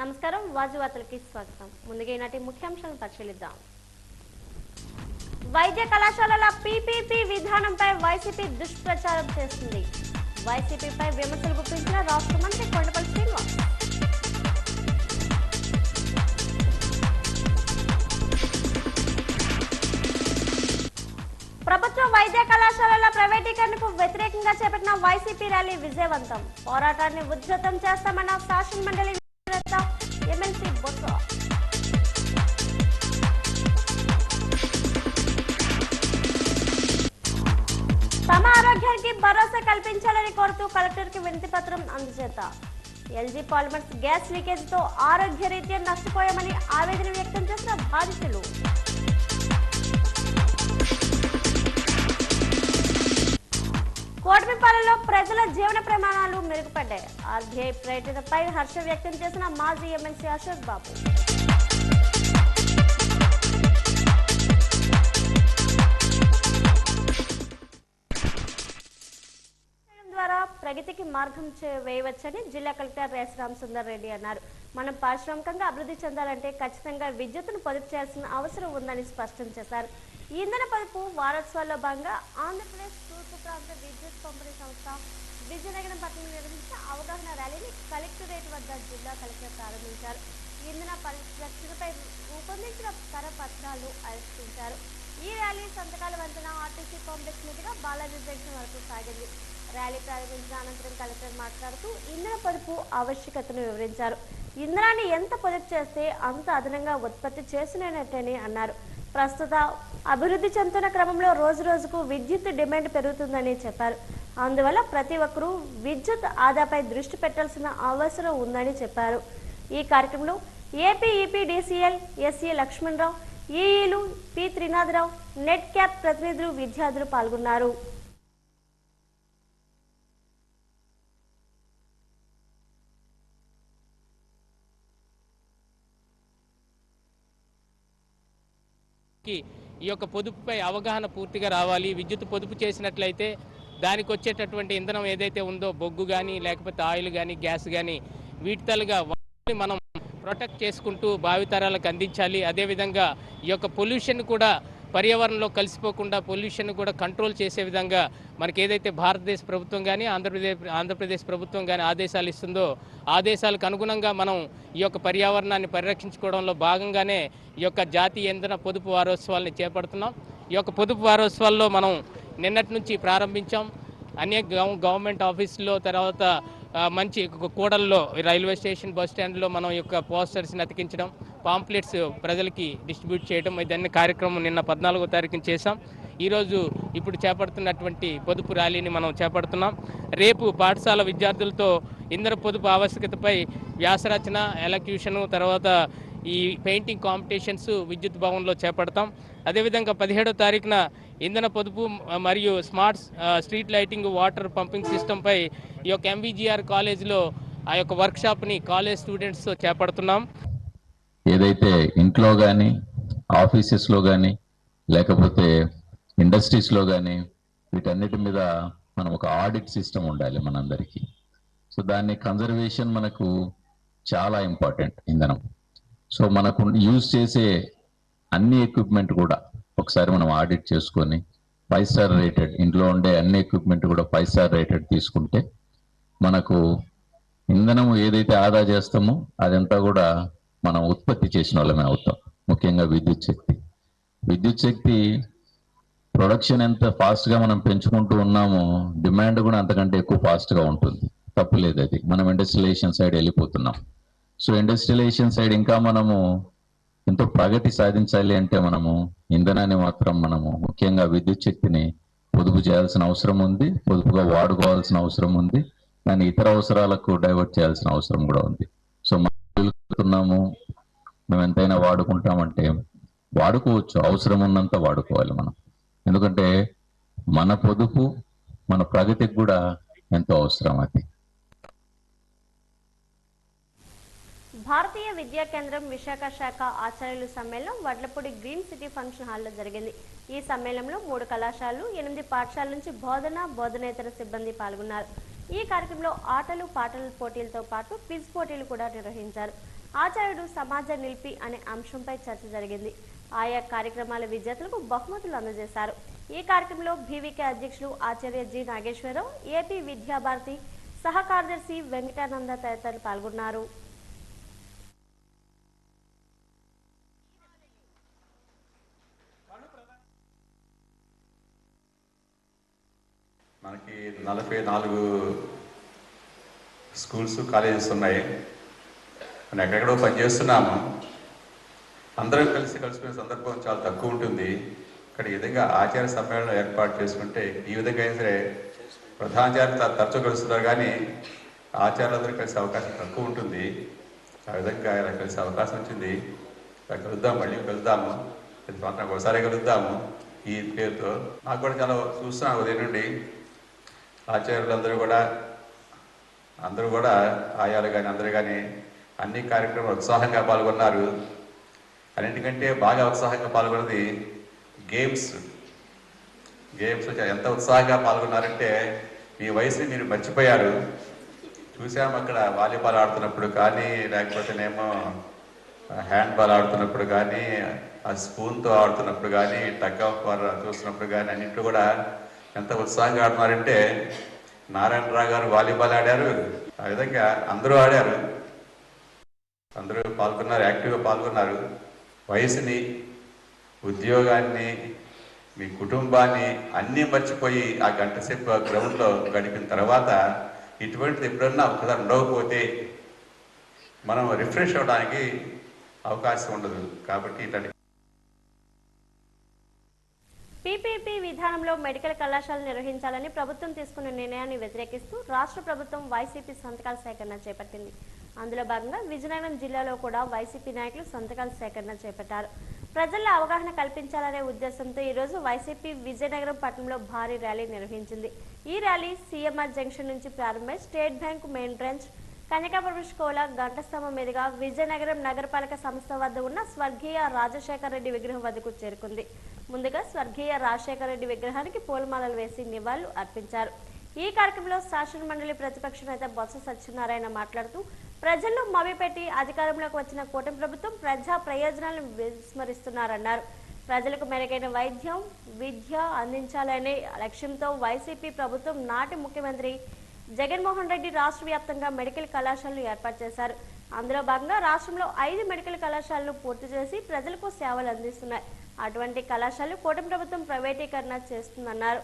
నమస్కారం వాజువార్తలకి స్వాగతం. ముందుగా ఈనాటి ముఖ్యాంశాలను పరిశీలిద్దాం. వైద్య కళాశాలల పీపీపీ విధానంపై వైసీపీ దుష్ప్రచారం చేస్తుంది. వైసీపీపై విమర్శలు గుప్పించిన రాష్ట్ర మంత్రి కొండపల్లి శ్రీనివాస్. ప్రభుత్వ వైద్య కళాశాలల ప్రైవేటీకరణకు వ్యతిరేకంగా చేపట్టిన వైసీపీ ర్యాలీ విజయవంతం. పోరాటాన్ని ఉధృతం చేస్తామన్న శాసన మండలి ఎమ్మెల్సీ బొత్స. తమ ఆరోగ్యానికి భరోసా కల్పించాలని కోరుతూ కలెక్టర్కి వినతి పత్రం అందజేత. ఎల్జీ పాలిమర్స్ గ్యాస్ లీకేజీతో ఆరోగ్య రీత్యా నష్టపోయామని ఆవేదన వ్యక్తం చేసిన బాధితులు. కోటమిపాలెంలో ప్రజల జీవన ప్రమాణాలు మెరుగుపడ్డాయి. ఆర్బీఐ ప్రకటనపై హర్షం వ్యక్తం చేసిన మాజీ ఎమ్మెల్సీ అశోక్ బాబు. ద్వారా ప్రగతికి మార్గం వేయవచ్చని జిల్లా కలెక్టర్ రేసరామ్ సుందర్ రెడ్డి అన్నారు. మనం పారిశ్రామికంగా అభివృద్ధి చెందాలంటే ఖచ్చితంగా విద్యుత్తును పొదుపు చేయాల్సిన అవసరం ఉందని స్పష్టం చేశారు. ఇంధన పొదుపు వారోత్సవాల్లో భాగంగా ఆంధ్రప్రదేశ్ తూర్పు ప్రాంత విద్యుత్ పంపిణీ సంస్థ విజయనగరం పట్టణంలో నిర్వహించిన అవగాహన ర్యాలీని కలెక్టరేట్ వద్ద జిల్లా కలెక్టర్ ప్రారంభించారు. ఇంధన పరిరక్షణపై రూపొందించిన కరపత్రాలు ఆవిష్కరించారు. ఈ ర్యాలీ సంతకాల వంతెన ఆర్టీసీ కాంప్లెక్స్ మీదుగా బాలాజీ జంక్షన్ వరకు సాగింది. ర్యాలీ ప్రారంభించిన అనంతరం కలెక్టర్ మాట్లాడుతూ ఇంధన పొదుపు ఆవశ్యకతను వివరించారు. ఇంధనాన్ని ఎంత పొదుపు చేస్తే అంత అదనంగా ఉత్పత్తి చేసినట్టని అన్నారు. ప్రస్తుత అభివృద్ధి చెందుతున్న క్రమంలో రోజు రోజుకు విద్యుత్ డిమాండ్ పెరుగుతుందని చెప్పారు. అందువల్ల ప్రతి ఒక్కరూ విద్యుత్ ఆదాపై దృష్టి పెట్టాల్సిన అవసరం ఉందని చెప్పారు. ఈ కార్యక్రమంలో ఏపీ ఈపీడీసీఎల్ ఎస్ఈ లక్ష్మణరావు, ఈఈలు పి త్రినాథరావు, నెట్ క్యాప్ ప్రతినిధులు, విద్యార్థులు పాల్గొన్నారు. ఈ యొక్క పొదుపుపై అవగాహన పూర్తిగా రావాలి. విద్యుత్ పొదుపు చేసినట్లయితే దానికి వచ్చేటటువంటి ఇంధనం ఏదైతే ఉందో బొగ్గు కానీ లేకపోతే ఆయిల్ కానీ గ్యాస్ కానీ వీటితలుగా మనం ప్రొటెక్ట్ చేసుకుంటూ భావితరాలకు అందించాలి. అదేవిధంగా ఈ యొక్క పొల్యూషన్ కూడా పర్యావరణంలో కలిసిపోకుండా పొల్యూషన్ కూడా కంట్రోల్ చేసే విధంగా మనకి ఏదైతే భారతదేశ ప్రభుత్వం కానీ ఆంధ్రప్రదేశ్ ప్రభుత్వం కానీ ఆదేశాలు ఇస్తుందో ఆదేశాలకు అనుగుణంగా మనం ఈ యొక్క పర్యావరణాన్ని పరిరక్షించుకోవడంలో భాగంగానే ఈ యొక్క జాతీయ ఇంధన పొదుపు వారోత్సవాల్ని చేపడుతున్నాం. ఈ యొక్క పొదుపు వారోత్సవాల్లో మనం నిన్నటి నుంచి ప్రారంభించాం. అనేక గవర్నమెంట్ ఆఫీసుల్లో, తర్వాత మంచి కూడల్లో, రైల్వే స్టేషన్, బస్ స్టాండ్లో మనం యొక్క పోస్టర్స్ని అతికించడం, పాంప్లెట్స్ ప్రజలకి డిస్ట్రిబ్యూట్ చేయడం, ఇదన్నీ కార్యక్రమం నిన్న 14వ తారీఖున చేశాం. ఈరోజు ఇప్పుడు చేపడుతున్నటువంటి పొదుపు ర్యాలీని మనం చేపడుతున్నాం. రేపు పాఠశాల విద్యార్థులతో ఇంధన పొదుపు ఆవశ్యకతపై వ్యాసరచన, ఎలక్యూషను, తర్వాత ఈ పెయింటింగ్ కాంపిటీషన్స్ విద్యుత్ భవన్లో చేపడతాం. అదేవిధంగా 17వ తారీఖున ఇంధన పొదుపు మరియు smart street lighting, water pumping సిస్టంపై ఈ యొక్క ఎంవిజిఆర్ కాలేజీలో ఆ యొక్క వర్క్షాప్ని కాలేజ్ స్టూడెంట్స్తో చేపడుతున్నాం. ఏదైతే ఇంట్లో కానీ, ఆఫీసెస్లో కానీ, లేకపోతే ఇండస్ట్రీస్లో కానీ వీటన్నిటి మీద మనం ఒక ఆడిట్ సిస్టమ్ ఉండాలి మనందరికీ. సో దాన్ని కన్జర్వేషన్ మనకు చాలా ఇంపార్టెంట్ ఇంధనం. సో మనకు యూజ్ చేసే అన్ని ఎక్విప్మెంట్ కూడా ఒకసారి మనం ఆడిట్ చేసుకొని 5 స్టార్ రేటెడ్, ఇంట్లో ఉండే అన్ని ఎక్విప్మెంట్ కూడా 5 స్టార్ రేటెడ్ తీసుకుంటే మనకు ఇంధనం ఏదైతే ఆదా చేస్తామో అదంతా కూడా మనం ఉత్పత్తి చేసిన వాళ్ళమే అవుతాం. ముఖ్యంగా విద్యుత్ శక్తి ప్రొడక్షన్ ఎంత ఫాస్ట్గా మనం పెంచుకుంటూ ఉన్నామో డిమాండ్ కూడా అంతకంటే ఎక్కువ ఫాస్ట్గా ఉంటుంది. తప్పులేదు, అది మనం ఇండస్ట్రియలైజేషన్ సైడ్ వెళ్ళిపోతున్నాం. సో ఇండస్ట్రియలైజేషన్ సైడ్ ఇంకా మనము ఎంతో ప్రగతి సాధించాలి అంటే మనము ఇంధనాన్ని మాత్రం మనము ముఖ్యంగా విద్యుత్ శక్తిని పొదుపు చేయాల్సిన అవసరం ఉంది, పొదుపుగా వాడుకోవాల్సిన అవసరం ఉంది, దాన్ని ఇతర అవసరాలకు డైవర్ట్ చేయాల్సిన అవసరం కూడా ఉంది. సో మనం మేము ఎంతైనా వాడుకుంటామంటే వాడుకోవచ్చు, అవసరం ఉన్నంత వాడుకోవాలి మనం. ఎందుకంటే మన పొదుపు మన ప్రగతికి కూడా ఎంతో అవసరం అది. భారతీయ విద్యా కేంద్రం విశాఖ శాఖ ఆచార్యుల సమ్మేళనం వడ్లపూడి గ్రీన్ సిటీ ఫంక్షన్ హాల్లో జరిగింది. ఈ సమ్మేళనంలో 3 కళాశాలలు, 8 పాఠశాలల నుంచి బోధనేతర సిబ్బంది పాల్గొన్నారు. ఈ కార్యక్రమంలో ఆటలు పాటల పోటీలతో పాటు క్విజ్ పోటీలు కూడా నిర్వహించారు. ఆచార్యుడు సమాజ నిలిపి అనే అంశంపై చర్చ జరిగింది. ఆయా కార్యక్రమాల విజేతలకు బహుమతులు అందజేశారు. ఈ కార్యక్రమంలో బీవీకే అధ్యక్షులు ఆచార్య జి నాగేశ్వరరావు, ఏపీ విద్యాభారతి సహ కార్యదర్శి వెంకటానంద తదితరులు పాల్గొన్నారు. మనకి 44 స్కూల్స్ కాలేజెస్ ఉన్నాయి. మనం ఎక్కడెక్కడో పనిచేస్తున్నాము. అందరం కలిసిపోయే సందర్భం చాలా తక్కువ ఉంటుంది. ఇక్కడ ఈ విధంగా ఆచార్య సమ్మేళనం ఏర్పాటు చేసుకుంటే ఈ విధంగా అయినా సరే ప్రధానాచార్యులు తరచూ కలుస్తున్నారు, కానీ ఆచార్యులందరూ కలిసే అవకాశం తక్కువ ఉంటుంది. ఆ విధంగా ఇలా కలిసే అవకాశం వచ్చింది. ఇలా కలుద్దాం, మళ్ళీ కలుద్దాము, మాత్రం ఒకసారి కలుద్దాము ఈ పేరుతో. నాకు కూడా చాలా చూస్తున్నాను ఉదయం నుండి ఆచార్యులందరూ కూడా ఆయాలు కానీ అందరూ కానీ అన్ని కార్యక్రమాలు ఉత్సాహంగా పాల్గొన్నారు. అన్నింటికంటే బాగా ఉత్సాహంగా పాల్గొన్నది గేమ్స్ ఎంత ఉత్సాహంగా పాల్గొన్నారంటే మీ వయసుని మీరు మర్చిపోయారు. చూసాము అక్కడ వాలీబాల్ ఆడుతున్నప్పుడు కానీ, లేకపోతేనేమో హ్యాండ్బాల్ ఆడుతున్నప్పుడు కానీ, ఆ స్పూన్తో ఆడుతున్నప్పుడు కానీ, టగ్ ఆఫ్ వార్ చూస్తున్నప్పుడు కానీ అన్నింటిలో కూడా ఎంత ఉత్సాహంగా ఆడుతున్నారంటే నారాయణరావు గారు వాలీబాల్ ఆడారు. ఆ విధంగా అందరూ ఆడారు, అందరూ పాల్గొన్నారు, యాక్టివ్గా పాల్గొన్నారు. వయసుని, ఉద్యోగాన్ని, మీ కుటుంబాన్ని అన్నీ మర్చిపోయి ఆ గంట సేపు గ్రౌండ్లో గడిపిన తర్వాత ఇటువంటిది ఎప్పుడన్నా ఒకసారి ఉండకపోతే మనం రిఫ్రెష్ అవ్వడానికి అవకాశం ఉండదు. కాబట్టి ఇట్లాంటి పీపీపీ విధానంలో మెడికల్ కళాశాలలు నిర్వహించాలని ప్రభుత్వం తీసుకున్న నిర్ణయాన్ని వ్యతిరేకిస్తూ రాష్ట్ర ప్రభుత్వం వైసీపీ సంతకాల సేకరణ చేపట్టింది. అందులో భాగంగా విజయనగరం జిల్లాలో కూడా వైసీపీ నాయకులు సంతకాల సేకరణ చేపట్టారు. ప్రజల్లో అవగాహన కల్పించాలనే ఉద్దేశంతో ఈరోజు వైసీపీ విజయనగరం పట్టణంలో భారీ ర్యాలీ నిర్వహించింది. ఈ ర్యాలీ సీఎంఆర్ జంక్షన్ నుంచి ప్రారంభమై స్టేట్ బ్యాంకు మెయిన్ బ్రాంచ్, కనకాపురం స్కోల, గంటస్తంభం మీదుగా విజయనగరం నగరపాలక సంస్థ వద్ద ఉన్న స్వర్గీయ రాజశేఖర రెడ్డి విగ్రహం వద్దకు చేరుకుంది. ముందుగా స్వర్గీయ రాజశేఖర రెడ్డి విగ్రహానికి పూలమాలలు వేసి నివాళులు అర్పించారు. ఈ కార్యక్రమంలో శాసన మండలి ప్రతిపక్ష నేత బొత్స సత్యనారాయణ మాట్లాడుతూ ప్రజల్లో మభ్యపెట్టి అధికారంలోకి వచ్చిన కూటమి ప్రభుత్వం ప్రజా ప్రయోజనాలను విస్మరిస్తున్నారన్నారు. ప్రజలకు మెరుగైన వైద్యం, విద్య అందించాలనే లక్ష్యంతో వైసీపీ ప్రభుత్వం నాటి ముఖ్యమంత్రి జగన్మోహన్ రెడ్డి రాష్ట్ర వ్యాప్తంగా మెడికల్ కళాశాలను ఏర్పాటు చేశారు. అందులో భాగంగా రాష్ట్రంలో 5 మెడికల్ కళాశాలను పూర్తి చేసి ప్రజలకు సేవలు అందిస్తున్నాయి. అటువంటి కళాశాలలు కూటమి ప్రభుత్వం ప్రైవేటీకరణ చేస్తుందన్నారు.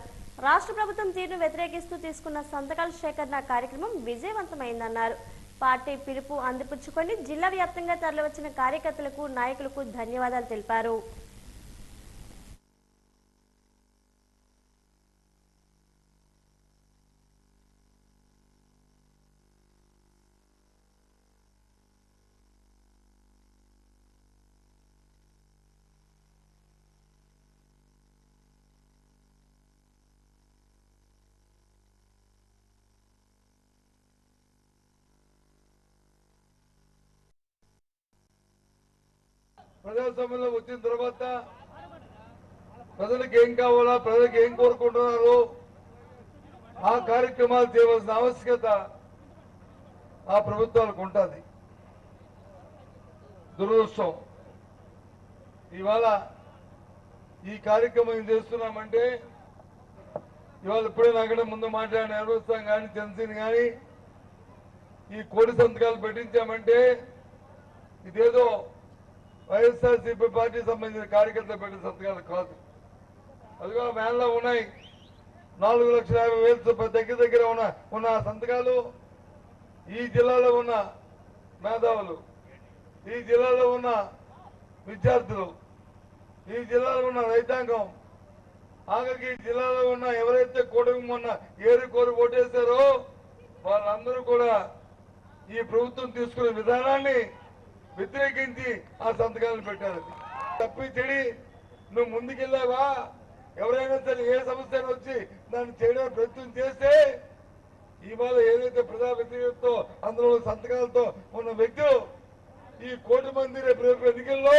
రాష్ట్ర ప్రభుత్వం తీరును వ్యతిరేకిస్తూ తీసుకున్న సంతకాల సేకరణ కార్యక్రమం విజయవంతమైందన్నారు. పార్టీ పిలుపు అందిపుచ్చుకొని జిల్లా వ్యాప్తంగా తరలివచ్చిన కార్యకర్తలకు, నాయకులకు ధన్యవాదాలు తెలిపారు. ప్రజాస్వామ్యంలో వచ్చిన తర్వాత ప్రజలకు ఏం కావాలా, ప్రజలకు ఏం కోరుకుంటున్నారు, ఆ కార్యక్రమాలు చేయవలసిన ఆవశ్యకత ఆ ప్రభుత్వాలకు ఉంటుంది. దురదృష్టం ఇవాళ ఈ కార్యక్రమం ఏం చేస్తున్నామంటే, ఇవాళ ఇప్పుడే నాకంటే ముందు మాట్లాడిన నిర్వహిస్తాం కానీ, జనసేన కానీ ఈ కోటి సంతకాలు పెట్టించామంటే ఇదేదో వైఎస్ఆర్సీపీ పార్టీ సంబంధించిన కార్యకర్తలు పెట్టిన సంతకాలు కాదు. అదిగో వ్యాన్లో ఉన్నాయి 4,50,000 దగ్గర ఉన్న సంతకాలు ఈ జిల్లాలో ఉన్న మేధావులు, ఈ జిల్లాలో ఉన్న విద్యార్థులు, ఈ జిల్లాలో ఉన్న రైతాంగం, ఆఖరికి ఈ జిల్లాలో ఉన్న ఎవరైతే కూటమి మొన్న ఏరు కోరి ఓటేశారో వాళ్ళందరూ కూడా ఈ ప్రభుత్వం తీసుకునే విధానాన్ని వ్యతిరేకించి ఆ సంతకాలను పెట్టారు. తప్పి చెడి నువ్వు ముందుకెళ్ళావా, ఎవరైనా సరే ఏ సమస్య వచ్చి దాన్ని చేయడానికి ప్రయత్నం చేస్తే ఇవాళ ఏదైతే ప్రజా వ్యతిరేకతతో అందులో సంతకాలతో ఉన్న వ్యక్తులు ఈ కోటి మంది రేపు ఎన్నికల్లో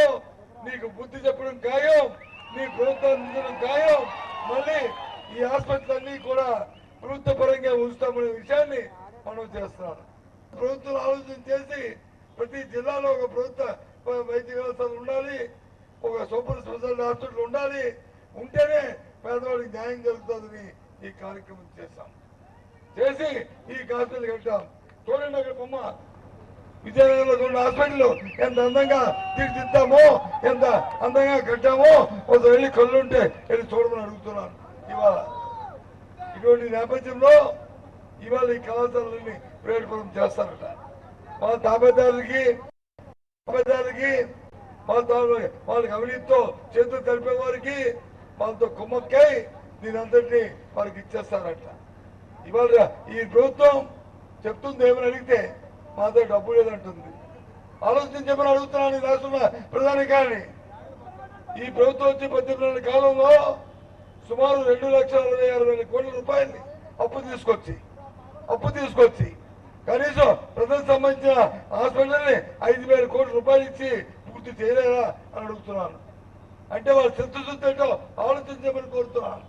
నీకు బుద్ధి చెప్పడం ఖాయం, నీ ప్రభుత్వాన్ని ఉంచడం ఖాయం. మళ్ళీ ఈ ఆసుపత్రులన్నీ కూడా ప్రభుత్వ పరంగా ఉంచుతామనే విషయాన్ని మనం చేస్తున్నాం. ప్రభుత్వం ఆలోచన చేసి ప్రతి జిల్లాలో ఒక ప్రభుత్వ వైద్య కళాశాల ఉండాలి, ఒక సూపర్ స్పెషాలిటీ హాస్పిటల్ ఉండాలి. ఉంటేనే పేదవాడికి న్యాయం జరుగుతుందని ఈ కార్యక్రమం చేసి ఈ హాస్పిటల్ కట్టాం. చూడండి అక్కడ బొమ్మ, విజయనగరంలో ఉన్న హాస్పిటల్ ఎంత అందంగా తీర్చిద్దామో, ఎంత అందంగా కట్టామో కొంత వెళ్ళి కళ్ళుంటే వెళ్ళి చూడమని అడుగుతున్నాను. ఇవాళ ఇటువంటి నేపథ్యంలో ఇవాళ ఈ కళాశాలని ప్రేరేపణం చేస్తారట. మా తాబేదారులకి వాళ్ళకి అవినీతితో చేతులు కలిపే వారికి వాళ్ళతో కుమ్మక్కై దీనంతటినీ వారికి ఇచ్చేస్తారట. ఇవాళ ఈ ప్రభుత్వం చెప్తుంది ఏమని అడిగితే మాతో డబ్బు లేదంటుంది. ఆలోచించమని అడుగుతున్నాను ఈ రాష్ట్రంలో ప్రధాని కానీ. ఈ ప్రభుత్వం వచ్చి 18 నెలల కాలంలో సుమారు 2,66,000 కోట్ల రూపాయలని అప్పు తీసుకొచ్చి కనీసం ప్రజలకు సంబంధించిన హాస్పిటల్ని 5,000 కోట్ల రూపాయలు ఇచ్చి పూర్తి చేయలేరా అని అడుగుతున్నాను. అంటే వాళ్ళు చిత్తశుద్ధి ఏంటో ఆలోచించమని కోరుతున్నాను.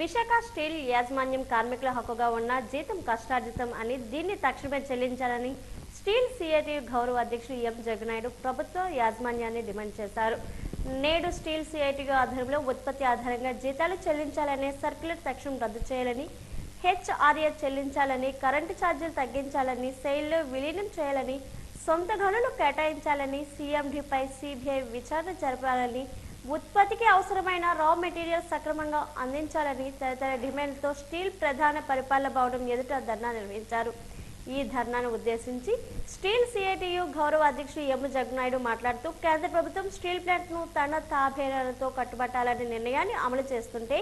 విశాఖ స్టీల్ యాజమాన్యం కార్మికుల హక్కుగా ఉన్న జీతం కష్టార్జితం అని దీన్ని తక్షణమే చెల్లించాలని స్టీల్ సిఐటి గౌరవ అధ్యక్షుడు ఎం జగనాయుడు ప్రభుత్వ యాజమాన్యాన్ని డిమాండ్ చేశారు. నేడు స్టీల్ సిఐటి ఆధ్వర్యంలో ఉత్పత్తి ఆధారంగా జీతాలు చెల్లించాలనే సర్క్యులర్ తక్షణం రద్దు చేయాలని, హెచ్ఆర్ఏ చెల్లించాలని, కరెంటు ఛార్జీలు తగ్గించాలని, సెయిల్లో విలీనం చేయాలని, సొంత గనులు కేటాయించాలని, సీఎండీపై సిబిఐ విచారణ జరపాలని, ఉత్పత్తికి అవసరమైన రా మెటీరియల్ సక్రమంగా అందించాలని తదితర డిమాండ్లతో స్టీల్ ప్రధాన పరిపాలన భవనం ఎదుట ధర్నా నిర్వహించారు. ఈ ధర్నాను ఉద్దేశించి స్టీల్ సిఐటియు గౌరవ అధ్యక్షుడు ఎం జగనాయుడు మాట్లాడుతూ కేంద్ర ప్రభుత్వం స్టీల్ ప్లాంట్ను తన తాబేరాలతో కట్టుబట్టాలనే నిర్ణయాన్ని అమలు చేస్తుంటే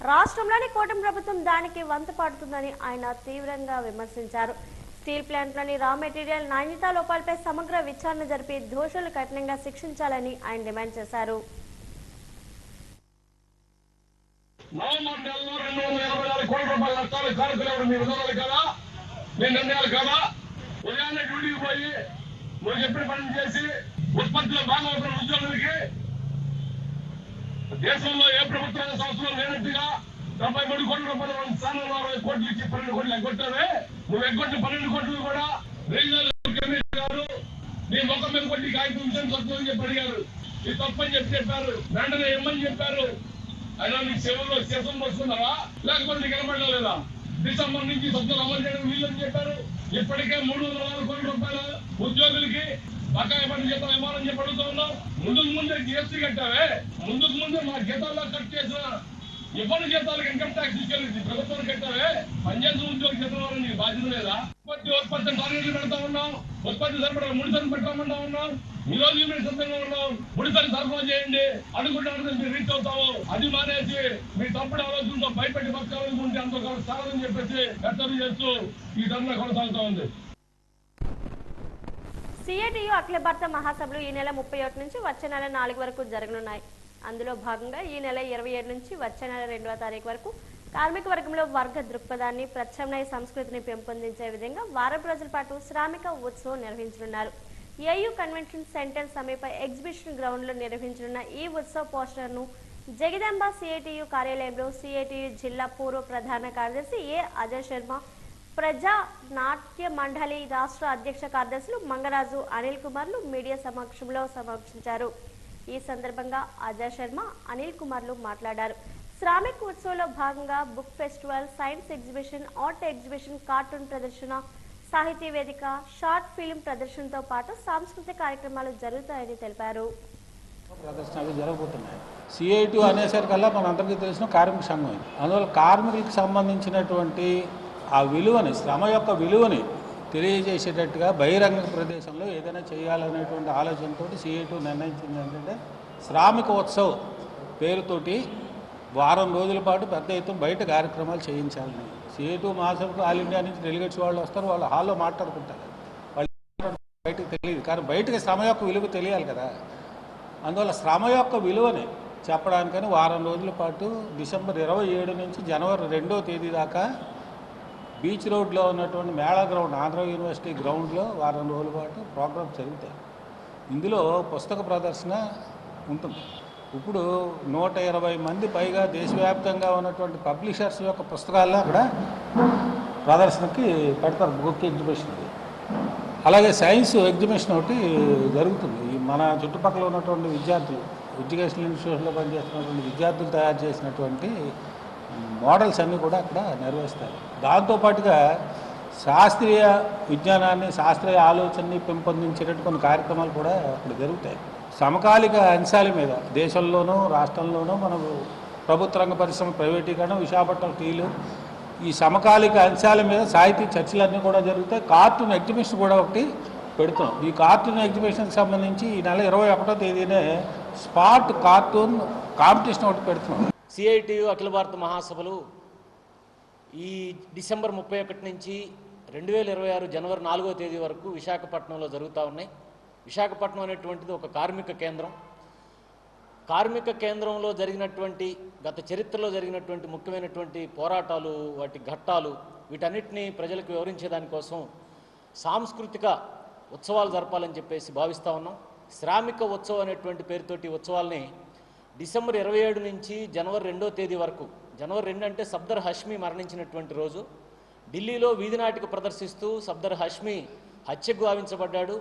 రాష్ట్రంలోని కూటమి ప్రభుత్వం దానికి వంత పాడుతుందని ఆయన తీవ్రంగా విమర్శించారు. స్టీల్ ప్లాంట్లోని రా మెటీరియల్ నాణ్యతా లోపాలపై సమగ్ర విచారణ జరిపి దోషులు కఠినంగా శిక్షించాలని ఆయన డిమాండ్ చేశారు. నవంబర్ నెలలో 224 కోట్ల రూపాయల నష్టాలు కార్యక్రమం మీ విధానాలు కదా, మీ నిర్ణయాలు కదా. ఉదయాన్నే డ్యూటీకి పోయి నువ్వు చెప్పిన పని చేసి ఉత్పత్తిలో భాగం అవుతున్న ఉద్యోగులకి దేశంలో ఏ ప్రభుత్వ సంస్థలు లేనట్టుగా 73 కోట్ల రూపాయల స్థానంలో 60 కోట్లు ఇచ్చి 12 కోట్లు ఎగ్గొట్టావే. నువ్వు ఎగ్గొట్టిన 12 కోట్లు కూడా రీజనల్ కమిషనర్ గారు నీ ముఖం మీద కొట్టి కాగితం తప్పని చెప్పి అడిగారు. ఇది తప్పని చెప్పారు. వెంటనే ఇమ్మని చెప్పారు. అయినా నీకు సేవలో శేషం వస్తున్నావా, లేకపోతే నీకు కనబడలేదా? డిసెంబర్ నుంచి సభ్యులు అమలు చేయడం వీళ్ళని చెప్పారు. ఇప్పటికే 304 కోట్ల రూపాయలు ఉద్యోగులకి బకాయి పని జీతాలు ఇవ్వాలని చెప్పి అడుగుతూ ఉన్నాం. ముందే జిఎస్టీ కట్టావే, ముందే మా జీతాల్లో కట్ చేసిన ఇవ్వని జీతాలకు ఇన్కమ్ ట్యాక్స్ తీసుకెళ్ళి ప్రభుత్వానికి కట్టావే. పనిచేసిన ఉద్యోగ జీతం నీకు బాధ్యత లేదా? ఉత్పత్తి టార్గెట్లు పెడతా ఉన్నాం, ఉత్పత్తి సరిపడా ముడిసరిని పెట్టామంటా ఉన్నాం. ఈ రోజు మేము సిద్ధంగా ఉన్నాం, ముడిసరి సరఫరా చేయండి అనుకుంటారు, మీరు రీచ్ అవుతాము. అది మానేసి మీ తప్పుడు ఆలోచనతో భయపెట్టి బతకాలనుకుంటే అంత సాగదని చెప్పేసి హెచ్చరిక చేస్తూ ఈ ధర్నా కొనసాగుతా ఉంది. సిఐటియు అఖిల భారత మహాసభలు ఈ నెల 31 నుంచి వచ్చే నెల 4 వరకు జరగనున్నాయి. అందులో భాగంగా ఈ నెల 27 నుంచి వచ్చే నెల 2వ తారీఖు వరకు కార్మిక వర్గంలో వర్గ దృక్పథాన్ని, ప్రత్యామ్నాయ సంస్కృతిని పెంపొందించే విధంగా వారం రోజుల పాటు శ్రామిక ఉత్సవం నిర్వహించనున్నారు. ఏయూ కన్వెన్షన్ సెంటర్ సమీప ఎగ్జిబిషన్ గ్రౌండ్ లో నిర్వహించనున్న ఈ ఉత్సవ పోస్టర్ను జగదాంబ సిఐటియు కార్యాలయంలో సిఐటియు జిల్లా పూర్వ ప్రధాన కార్యదర్శి ఏ అజయ్ శర్మ, ప్రజా నాట్య మండలి రాష్ట్ర అధ్యక్ష కార్యదర్శులు మంగరాజు, అనిల్ కుమార్లు మీడియా సమక్షంలో సమీక్షించారు. ఈ సందర్భంగా అజయ్ శర్మ, అనిల్ కుమార్లు మాట్లాడారు. శ్రామిక్ ఉత్సవంలో భాగంగా book festival, science exhibition, art exhibition, cartoon ప్రదర్శన, సాహితీ వేదిక, షార్ట్ ఫిల్మ్ ప్రదర్శనతో పాటు సాంస్కృతిక కార్యక్రమాలు జరుగుతాయని తెలిపారు. ప్రదర్శనలు జరగబోతున్నాయి. సిఐటి అనేసరికల్లా మనందరికీ తెలిసిన కార్మిక సంఘం. అందువల్ల కార్మికులకు సంబంధించినటువంటి ఆ విలువని, శ్రమ యొక్క విలువని తెలియజేసేటట్టుగా బహిరంగ ప్రదేశంలో ఏదైనా చేయాలనేటువంటి ఆలోచనతో సిఐటి నిర్ణయించింది ఏంటంటే శ్రామిక ఉత్సవ్ పేరుతోటి వారం రోజుల పాటు పెద్ద ఎత్తున బయట కార్యక్రమాలు చేయించాలని. సిఐటి మహాసభకు ఆల్ ఇండియా నుంచి డెలిగేట్స్ వాళ్ళు వస్తారు, వాళ్ళు హాల్లో మాట్లాడుకుంటారు. వాళ్ళు బయటకు తెలియదు, కానీ బయటకు శ్రమ యొక్క విలువ తెలియాలి కదా. అందువల్ల శ్రమ యొక్క విలువని చెప్పడానికని వారం రోజుల పాటు డిసెంబర్ 27 నుంచి జనవరి 2వ తేదీ దాకా బీచ్ రోడ్లో ఉన్నటువంటి మేళా గ్రౌండ్, ఆంధ్ర యూనివర్సిటీ గ్రౌండ్లో వారం రోజుల పాటు ప్రోగ్రామ్స్ జరుగుతాయి. ఇందులో పుస్తక ప్రదర్శన ఉంటుంది. ఇప్పుడు 120 మంది పైగా దేశవ్యాప్తంగా ఉన్నటువంటి పబ్లిషర్స్ యొక్క పుస్తకాలను అక్కడ ప్రదర్శనకి పెడతారు, బుక్ ఎగ్జిబిషన్. అలాగే సైన్స్ ఎగ్జిబిషన్ ఒకటి జరుగుతుంది. మన చుట్టుపక్కల ఉన్నటువంటి విద్యార్థులు, ఎడ్యుకేషనల్ ఇన్స్టిట్యూషన్లో పనిచేస్తున్నటువంటి విద్యార్థులు తయారు చేసినటువంటి మోడల్స్ అన్నీ కూడా అక్కడ నిర్వహిస్తారు. దాంతోపాటుగా శాస్త్రీయ విజ్ఞానాన్ని, శాస్త్రీయ ఆలోచనని పెంపొందించేటట్టు కొన్ని కార్యక్రమాలు కూడా అక్కడ జరుగుతాయి. సమకాలిక అంశాల మీద దేశంలోనూ రాష్ట్రంలోనూ మనకు ప్రభుత్వ రంగ పరిశ్రమ ప్రైవేటీకరణ, విశాఖపట్నం స్టీలు, ఈ సమకాలిక అంశాల మీద సాహితీ చర్చలన్నీ కూడా జరుగుతాయి. కార్టూన్ ఎగ్జిబిషన్ కూడా ఒకటి పెడుతున్నాం. ఈ కార్టూన్ ఎగ్జిబిషన్కి సంబంధించి ఈ నెల 21వ తేదీనే స్పాట్ కార్టూన్ కాంపిటీషన్ ఒకటి పెడుతున్నాం. సిఐటియు అఖిల భారత మహాసభలు ఈ డిసెంబర్ 31 నుంచి 2026 జనవరి 4వ తేదీ వరకు విశాఖపట్నంలో జరుగుతూ ఉన్నాయి. విశాఖపట్నం అనేటువంటిది ఒక కార్మిక కేంద్రం. కార్మిక కేంద్రంలో జరిగినటువంటి గత చరిత్రలో జరిగినటువంటి ముఖ్యమైనటువంటి పోరాటాలు, వాటి ఘట్టాలు, వీటన్నిటినీ ప్రజలకు వివరించేదానికోసం సాంస్కృతిక ఉత్సవాలు జరపాలని చెప్పేసి భావిస్తూ ఉన్నాం. శ్రామిక ఉత్సవం అనేటువంటి పేరుతోటి ఉత్సవాల్ని డిసెంబర్ 27 నుంచి జనవరి 2వ తేదీ వరకు, జనవరి 2 అంటే సఫ్దర్ హష్మీ మరణించినటువంటి రోజు, ఢిల్లీలో వీధి నాటిక ప్రదర్శిస్తూ సఫ్దర్ హష్మీ హత్యకు గావించబడ్డాడు.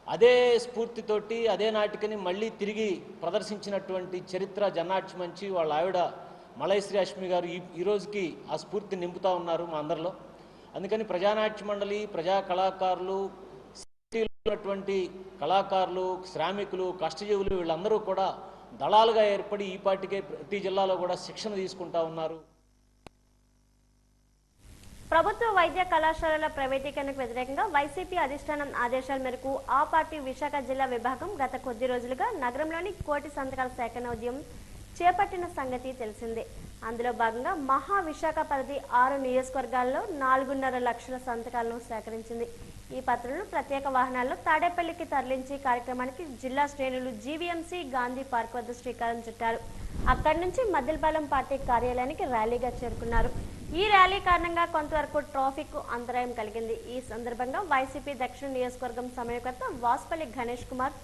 అదే స్ఫూర్తితోటి అదే నాటికని మళ్ళీ తిరిగి ప్రదర్శించినటువంటి చరిత్ర జన్నాట్య మంచి వాళ్ళ ఆవిడ మలైశ్రీ హష్మి గారు ఈ రోజుకి ఆ స్ఫూర్తిని నింపుతూ ఉన్నారు మా అందరిలో. అందుకని ప్రజానాట్య మండలి, ప్రజా కళాకారులు, ఉన్నటువంటి కళాకారులు, శ్రామికులు, కష్టజీవులు వీళ్ళందరూ కూడా దళాలుగా ఏర్పడి ఈ పాటికే ప్రతి జిల్లాలో కూడా శిక్షణ తీసుకుంటా ఉన్నారు. ప్రభుత్వ వైద్య కళాశాలల ప్రైవేటీకరణకు వ్యతిరేకంగా వైసీపీ అధిష్టానం ఆదేశాల మేరకు ఆ పార్టీ విశాఖ జిల్లా విభాగం గత కొద్ది రోజులుగా నగరంలోని కోటి సంతకాల సేకరణ ఉద్యమం చేపట్టిన సంగతి తెలిసిందే. అందులో భాగంగా మహా విశాఖ పరిధి 6 నియోజకవర్గాల్లో 4.5 లక్షల సంతకాలను సేకరించింది. ఈ పత్రాలను ప్రత్యేక వాహనాల్లో తాడేపల్లికి తరలించి కార్యక్రమానికి జిల్లా శ్రేణులు జీవీఎంసీ గాంధీ పార్క్ వద్ద శ్రీకారం చుట్టారు. అక్కడి నుంచి మద్దిలపాలెం పార్టీ కార్యాలయానికి ర్యాలీగా చేరుకున్నారు. ఈ ర్యాలీ కారణంగా కొంతవరకు ట్రాఫిక్ అంతరాయం కలిగింది. ఈ సందర్భంగా వైసీపీ దక్షిణ నియోజకవర్గం సమన్వయకర్త వాసుపల్లి గణేష్ కుమార్,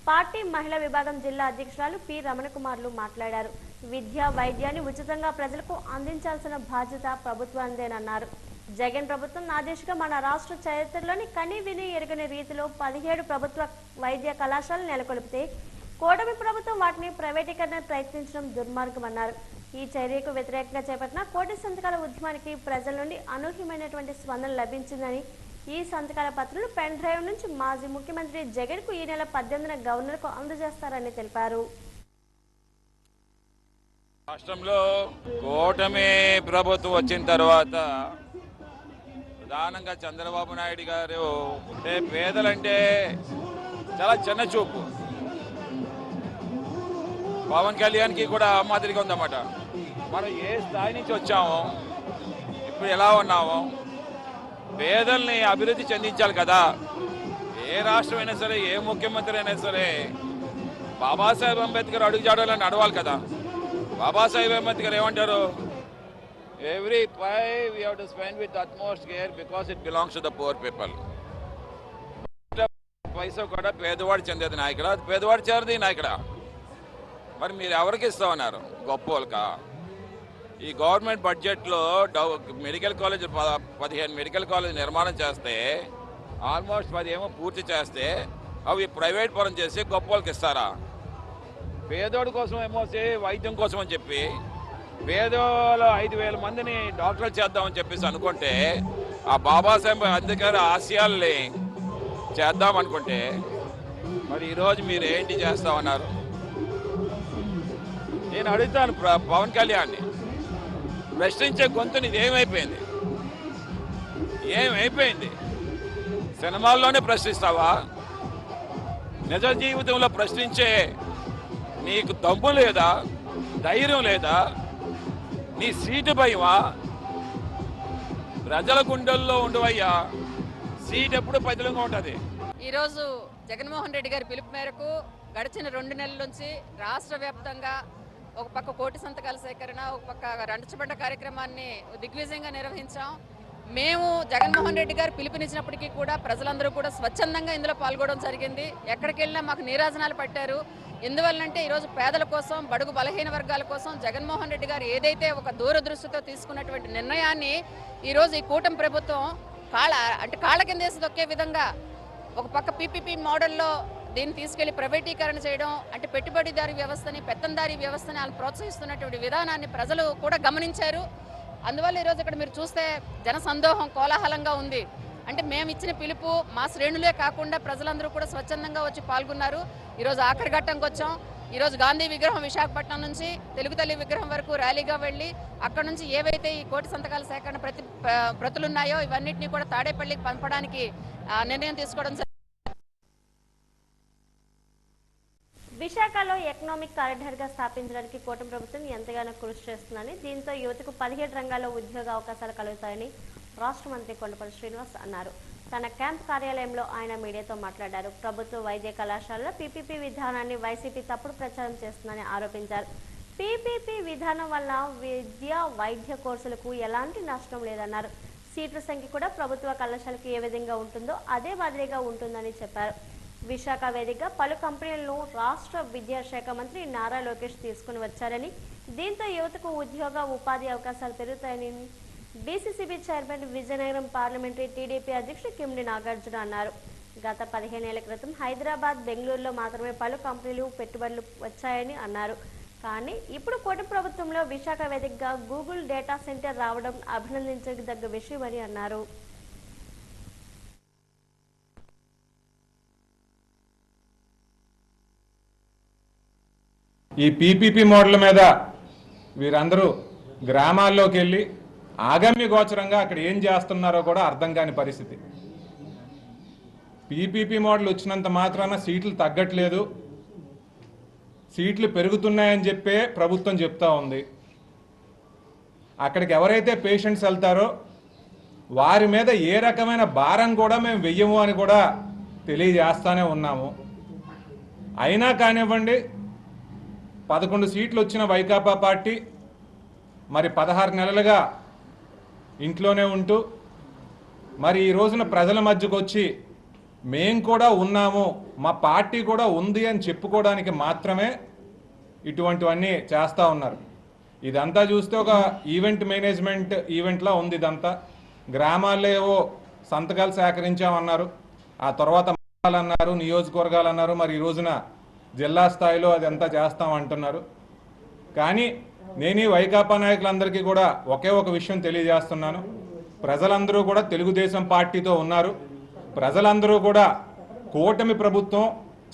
పార్టీ మహిళా విభాగం జిల్లా అధ్యక్షురాలు పి రమణ కుమార్లు మాట్లాడారు. విద్య, వైద్యాన్ని ఉచితంగా ప్రజలకు అందించాల్సిన బాధ్యత ప్రభుత్వానిదేనన్నారు. జగన్ ప్రభుత్వం నా దిశగా మన రాష్ట్ర చరిత్రలోని కని విని ఎరగని రీతిలో 17 ప్రభుత్వ వైద్య కళాశాలలు నెలకొల్పితే కూటమి ప్రభుత్వం వాటిని ప్రైవేటీకరణ ప్రయత్నించడం దుర్మార్గమన్నారు. ఈ చర్యకు వ్యతిరేకంగా చేపట్టిన కోటి సంతకాల ఉద్యమానికి ప్రజల నుండి అనూహ్యమైనటువంటి స్పందన లభించిందని, ఈ సంతకాల పత్రాలు పెన్ డ్రైవ్ నుంచి మాజీ ముఖ్యమంత్రి జగన్ కు ఈ నెల 18న గవర్నర్ కు అందజేస్తారని తెలిపారు. రాష్ట్రంలో కూటమి ప్రభుత్వం వచ్చిన తర్వాత ప్రధానంగా చంద్రబాబు నాయుడు గారు పేదలంటే చాలా చిన్న చూపు. పవన్ కళ్యాణ్కి కూడా ఆ మాదిరిగా ఉందన్నమాట. మనం ఏ స్థాయి నుంచి వచ్చామో, ఇప్పుడు ఎలా ఉన్నామో, పేదల్ని అభివృద్ధి చెందించాలి కదా. ఏ రాష్ట్రం అయినా సరే, ఏ ముఖ్యమంత్రి అయినా సరే బాబాసాహెబ్ అంబేద్కర్ అడుగుజాడలో నడవాలి కదా. బాబాసాహెబ్ అంబేద్కర్ ఏమంటారు? Every pie we have to spend with utmost care because it belongs to the poor people. పైసా కూడా పేదవాడు చెందేది నాయకుడా, పేదవాడు చేరది నాయకుడా. మరి మీరు ఎవరికి ఇస్తా ఉన్నారు? గొప్పోళ్ళకా? ఈ గవర్నమెంట్ బడ్జెట్లో మెడికల్ కాలేజ్ 15 మెడికల్ కాలేజ్ నిర్మాణం చేస్తే, ఆల్మోస్ట్ 10 ఏమో పూర్తి చేస్తే, అవి ప్రైవేట్ పరం చేసి గొప్పోళ్ళకి ఇస్తారా? పేదోడి కోసం ఏమో వైద్యం కోసం అని చెప్పి పేదోళ్ళు 5,000 మందిని డాక్టర్లు చేద్దామని చెప్పేసి అనుకుంటే, ఆ బాబాసాహెబ్ అంబేద్కర్ ఆశయాల్ని చేద్దాం అనుకుంటే, మరి ఈరోజు మీరు ఏంటి చేస్తామన్నారు? నేను అడుగుతాను పవన్ కళ్యాణ్ని, ప్రశ్నించే గొంతు నీది ఏమైపోయింది? ఏమైపోయింది? సినిమాల్లోనే ప్రశ్నిస్తావా? నిజ జీవితంలో ప్రశ్నించే నీకు దమ్ము లేదా? ధైర్యం లేదా? నీ సీటు భయమా? ప్రజల గుండెల్లో ఉండవయ్యా. సీట్ ఎప్పుడు పదిలంగా ఉంటుంది. ఈరోజు జగన్మోహన్ రెడ్డి గారి పిలుపు మేరకు గడిచిన 2 నెలల నుంచి రాష్ట్ర వ్యాప్తంగా ఒక పక్క కోటి సంతకాల సేకరణ, ఒక పక్క రంచబండ కార్యక్రమాన్ని దిగ్విజయంగా నిర్వహించాం. మేము జగన్మోహన్ రెడ్డి గారు పిలుపునిచ్చినప్పటికీ కూడా ప్రజలందరూ కూడా స్వచ్ఛందంగా ఇందులో పాల్గొనడం జరిగింది. ఎక్కడికి వెళ్ళినా మాకు నీరాజనాలు పట్టారు. ఎందువల్లంటే ఈరోజు పేదల కోసం, బడుగు బలహీన వర్గాల కోసం జగన్మోహన్ రెడ్డి గారు ఏదైతే ఒక దూరదృష్టితో తీసుకున్నటువంటి నిర్ణయాన్ని ఈరోజు ఈ కూటమి ప్రభుత్వం కాళ్ళ కింద వేసి దొక్కే విధంగా ఒక పక్క పీపీపీ మోడల్లో దీన్ని తీసుకెళ్లి ప్రైవేటీకరణ చేయడం, అంటే పెట్టుబడిదారీ వ్యవస్థని, పెత్తందారీ వ్యవస్థని వాళ్ళు ప్రోత్సహిస్తున్నటువంటి విధానాన్ని ప్రజలు కూడా గమనించారు. అందువల్ల ఈరోజు ఇక్కడ మీరు చూస్తే జనసందోహం కోలాహలంగా ఉంది. అంటే మేము ఇచ్చిన పిలుపు మా శ్రేణులే కాకుండా ప్రజలందరూ కూడా స్వచ్ఛందంగా వచ్చి పాల్గొన్నారు. ఈరోజు ఆఖరి ఘట్టంకి వచ్చాం. ఈరోజు గాంధీ విగ్రహం విశాఖపట్నం నుంచి తెలుగు తల్లి విగ్రహం వరకు ర్యాలీగా వెళ్ళి అక్కడ నుంచి ఏవైతే ఈ కోటి సంతకాల సేకరణ ప్రతులున్నాయో ఇవన్నిటినీ కూడా తాడేపల్లికి పంపడానికి నిర్ణయం తీసుకోవడం. విశాఖలో ఎకనామిక్ కారిడార్ గా స్థాపించడానికి కూటమి ప్రభుత్వం ఎంతగానో కృషి చేస్తుందని, దీంతో యువతకు 17 రంగాల్లో ఉద్యోగ అవకాశాలు కలుగుతాయని రాష్ట్ర మంత్రి కొండపల్లి శ్రీనివాస్ అన్నారు. తన క్యాంప్ కార్యాలయంలో ఆయన మీడియాతో మాట్లాడారు. ప్రభుత్వ వైద్య కళాశాలలో పీపీపీ విధానాన్ని వైసీపీ తప్పుడు ప్రచారం చేస్తుందని ఆరోపించారు. పీపీపీ విధానం వల్ల విద్య వైద్య కోర్సులకు ఎలాంటి నష్టం లేదన్నారు. సీట్ల సంఖ్య కూడా ప్రభుత్వ కళాశాలకు ఏ విధంగా ఉంటుందో అదే మాదిరిగా ఉంటుందని చెప్పారు. విశాఖ వేదికగా పలు కంపెనీలను రాష్ట్ర విద్యాశాఖ మంత్రి నారా లోకేష్ తీసుకుని వచ్చారని, దీంతో యువతకు ఉద్యోగ ఉపాధి అవకాశాలు పెరుగుతాయని DCCB chairman, Vizianagaram parliamentary TDP అధ్యక్షుడు కిమిడి నాగార్జున అన్నారు. గత 15 ఏళ్ల క్రితం హైదరాబాద్, బెంగళూరులో మాత్రమే పలు కంపెనీలు పెట్టుబడులు వచ్చాయని అన్నారు. కానీ ఇప్పుడు కూటమి ప్రభుత్వంలో విశాఖ వేదికగా గూగుల్ డేటా సెంటర్ రావడం అభినందించదగ్గ విషయమని అన్నారు. ఈ పీపీపీ మోడల్ మీద వీరందరూ గ్రామాల్లోకి వెళ్ళి ఆగమ్య గోచరంగా అక్కడ ఏం చేస్తున్నారో కూడా అర్థం కాని పరిస్థితి. పీపీపీ మోడల్ వచ్చినంత మాత్రాన సీట్లు తగ్గట్లేదు, సీట్లు పెరుగుతున్నాయని చెప్పే ప్రభుత్వం చెప్తా ఉంది. అక్కడికి ఎవరైతే పేషెంట్స్ వెళ్తారో వారి మీద ఏ రకమైన భారం కూడా మేము వెయ్యము అని కూడా తెలియజేస్తానే ఉన్నాము. అయినా కానివ్వండి, 11 సీట్లు వచ్చిన వైకాపా పార్టీ మరి 16 నెలలుగా ఇంట్లోనే ఉంటూ మరి ఈ రోజున ప్రజల మధ్యకు వచ్చి మేం కూడా ఉన్నాము, మా పార్టీ కూడా ఉంది అని చెప్పుకోవడానికి మాత్రమే ఇటువంటివన్నీ చేస్తూ ఉన్నారు. ఇదంతా చూస్తే ఒక ఈవెంట్ మేనేజ్మెంట్ ఈవెంట్లా ఉంది. ఇదంతా గ్రామాల్లో ఏవో సంతకాలు సేకరించామన్నారు, ఆ తర్వాత అన్నారు, నియోజకవర్గాలు అన్నారు, మరి ఈ రోజున జిల్లా స్థాయిలో అదంతా చేస్తామంటున్నారు. కానీ నేను ఈ వైకాపా నాయకులందరికీ కూడా ఒకే ఒక విషయం తెలియజేస్తున్నాను. ప్రజలందరూ కూడా తెలుగుదేశం పార్టీతో ఉన్నారు. ప్రజలందరూ కూడా కూటమి ప్రభుత్వం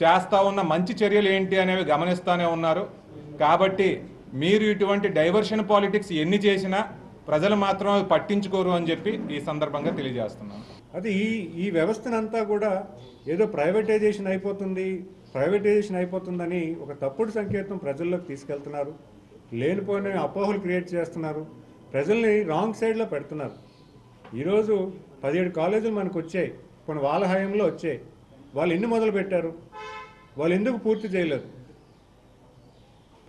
చేస్తూ ఉన్న మంచి చర్యలు ఏంటి అనేవి గమనిస్తూనే ఉన్నారు. కాబట్టి మీరు ఇటువంటి డైవర్షన్ పాలిటిక్స్ ఎన్ని చేసినా ప్రజలు మాత్రం పట్టించుకోరు అని చెప్పి ఈ సందర్భంగా తెలియజేస్తున్నాను. అది ఈ వ్యవస్థనంతా కూడా ఏదో ప్రైవేటైజేషన్ అయిపోతుందని ఒక తప్పుడు సంకేతం ప్రజల్లోకి తీసుకెళ్తున్నారు. లేనిపోయిన అపోహలు క్రియేట్ చేస్తున్నారు. ప్రజల్ని రాంగ్ సైడ్లో పెడుతున్నారు. ఈరోజు 17 కాలేజీలు మనకు వచ్చాయి, కొన్ని వాళ్ళ హయాంలో వచ్చాయి. వాళ్ళు ఎన్ని మొదలు పెట్టారు? వాళ్ళు ఎందుకు పూర్తి చేయలేదు?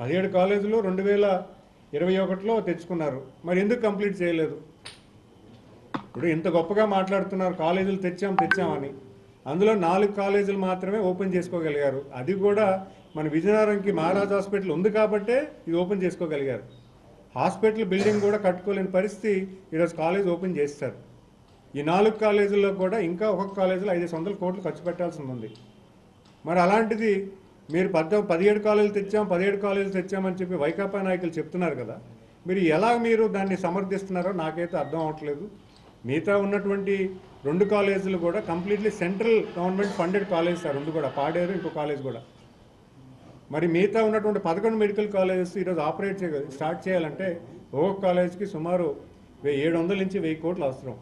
17 కాలేజీలు 2021లో తెచ్చుకున్నారు, మరి ఎందుకు కంప్లీట్ చేయలేదు? ఇప్పుడు ఇంత గొప్పగా మాట్లాడుతున్నారు, కాలేజీలు తెచ్చామని. అందులో 4 కాలేజీలు మాత్రమే ఓపెన్ చేసుకోగలిగారు. అది కూడా మన విజయనగరంకి మహారాజ్ హాస్పిటల్ ఉంది కాబట్టే ఇది ఓపెన్ చేసుకోగలిగారు. హాస్పిటల్ బిల్డింగ్ కూడా కట్టుకోలేని పరిస్థితి ఈరోజు కాలేజ్ ఓపెన్ చేస్తారు. ఈ 4 కాలేజీల్లో కూడా ఇంకా ఒక్కొక్క కాలేజీలో 500 కోట్లు ఖర్చు పెట్టాల్సి ఉంది. మరి అలాంటిది మీరు 17 కాలేజీలు తెచ్చామని చెప్పి వైకాపా నాయకులు చెప్తున్నారు కదా, మీరు దాన్ని సమర్థిస్తున్నారో నాకైతే అర్థం అవ్వట్లేదు. మిగతా ఉన్నటువంటి 2 కాలేజీలు కూడా completely central government funded colleges, 2 కూడా పాడేరు, ఇంకో కాలేజ్ కూడా. మరి మిగతా ఉన్నటువంటి 11 మెడికల్ కాలేజెస్ ఈరోజు స్టార్ట్ చేయాలంటే ఒక్కొక్క కాలేజ్కి సుమారు 700 నుంచి 1000 కోట్లు అవసరం.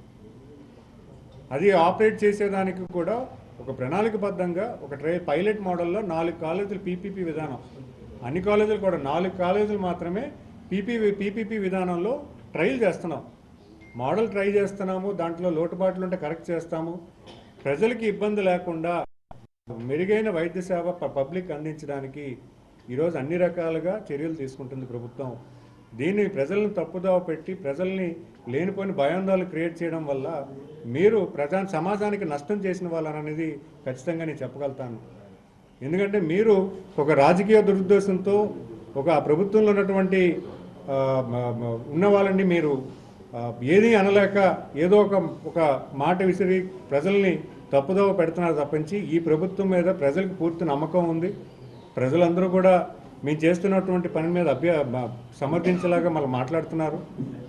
అది ఆపరేట్ చేసేదానికి కూడా ఒక ప్రణాళికబద్ధంగా ఒక పైలట్ మోడల్లో 4 కాలేజీలు పీపీపీ విధానం, అన్ని కాలేజీలు కూడా 4 కాలేజీలు మాత్రమే పీపీపీ విధానంలో ట్రయల్ చేస్తున్నాం. మోడల్ ట్రై చేస్తున్నాము, దాంట్లో లోటుబాట్లు ఉంటే కరెక్ట్ చేస్తాము. ప్రజలకి ఇబ్బంది లేకుండా మెరుగైన వైద్య సేవ పబ్లిక్ అందించడానికి ఈరోజు అన్ని రకాలుగా చర్యలు తీసుకుంటుంది ప్రభుత్వం. దీన్ని ప్రజలను తప్పుదోవ పెట్టి ప్రజల్ని లేనిపోయిన భయాందోళన క్రియేట్ చేయడం వల్ల మీరు సమాజానికి నష్టం చేసిన వాళ్ళనేది ఖచ్చితంగా నేను చెప్పగలుగుతాను. ఎందుకంటే మీరు ఒక రాజకీయ దురుద్దేశంతో ఒక ప్రభుత్వంలో ఉన్నటువంటి ఉన్న వాళ్ళని మీరు ఏది అనలేక ఏదో ఒక మాట విసిరి ప్రజల్ని తప్పుదోవ పెడుతున్నారు తప్పించి ఈ ప్రభుత్వం మీద ప్రజలకు పూర్తి నమ్మకం ఉంది. ప్రజలందరూ కూడా మేము చేస్తున్నటువంటి పని మీద సమర్థించేలాగా మళ్ళీ మాట్లాడుతున్నారు.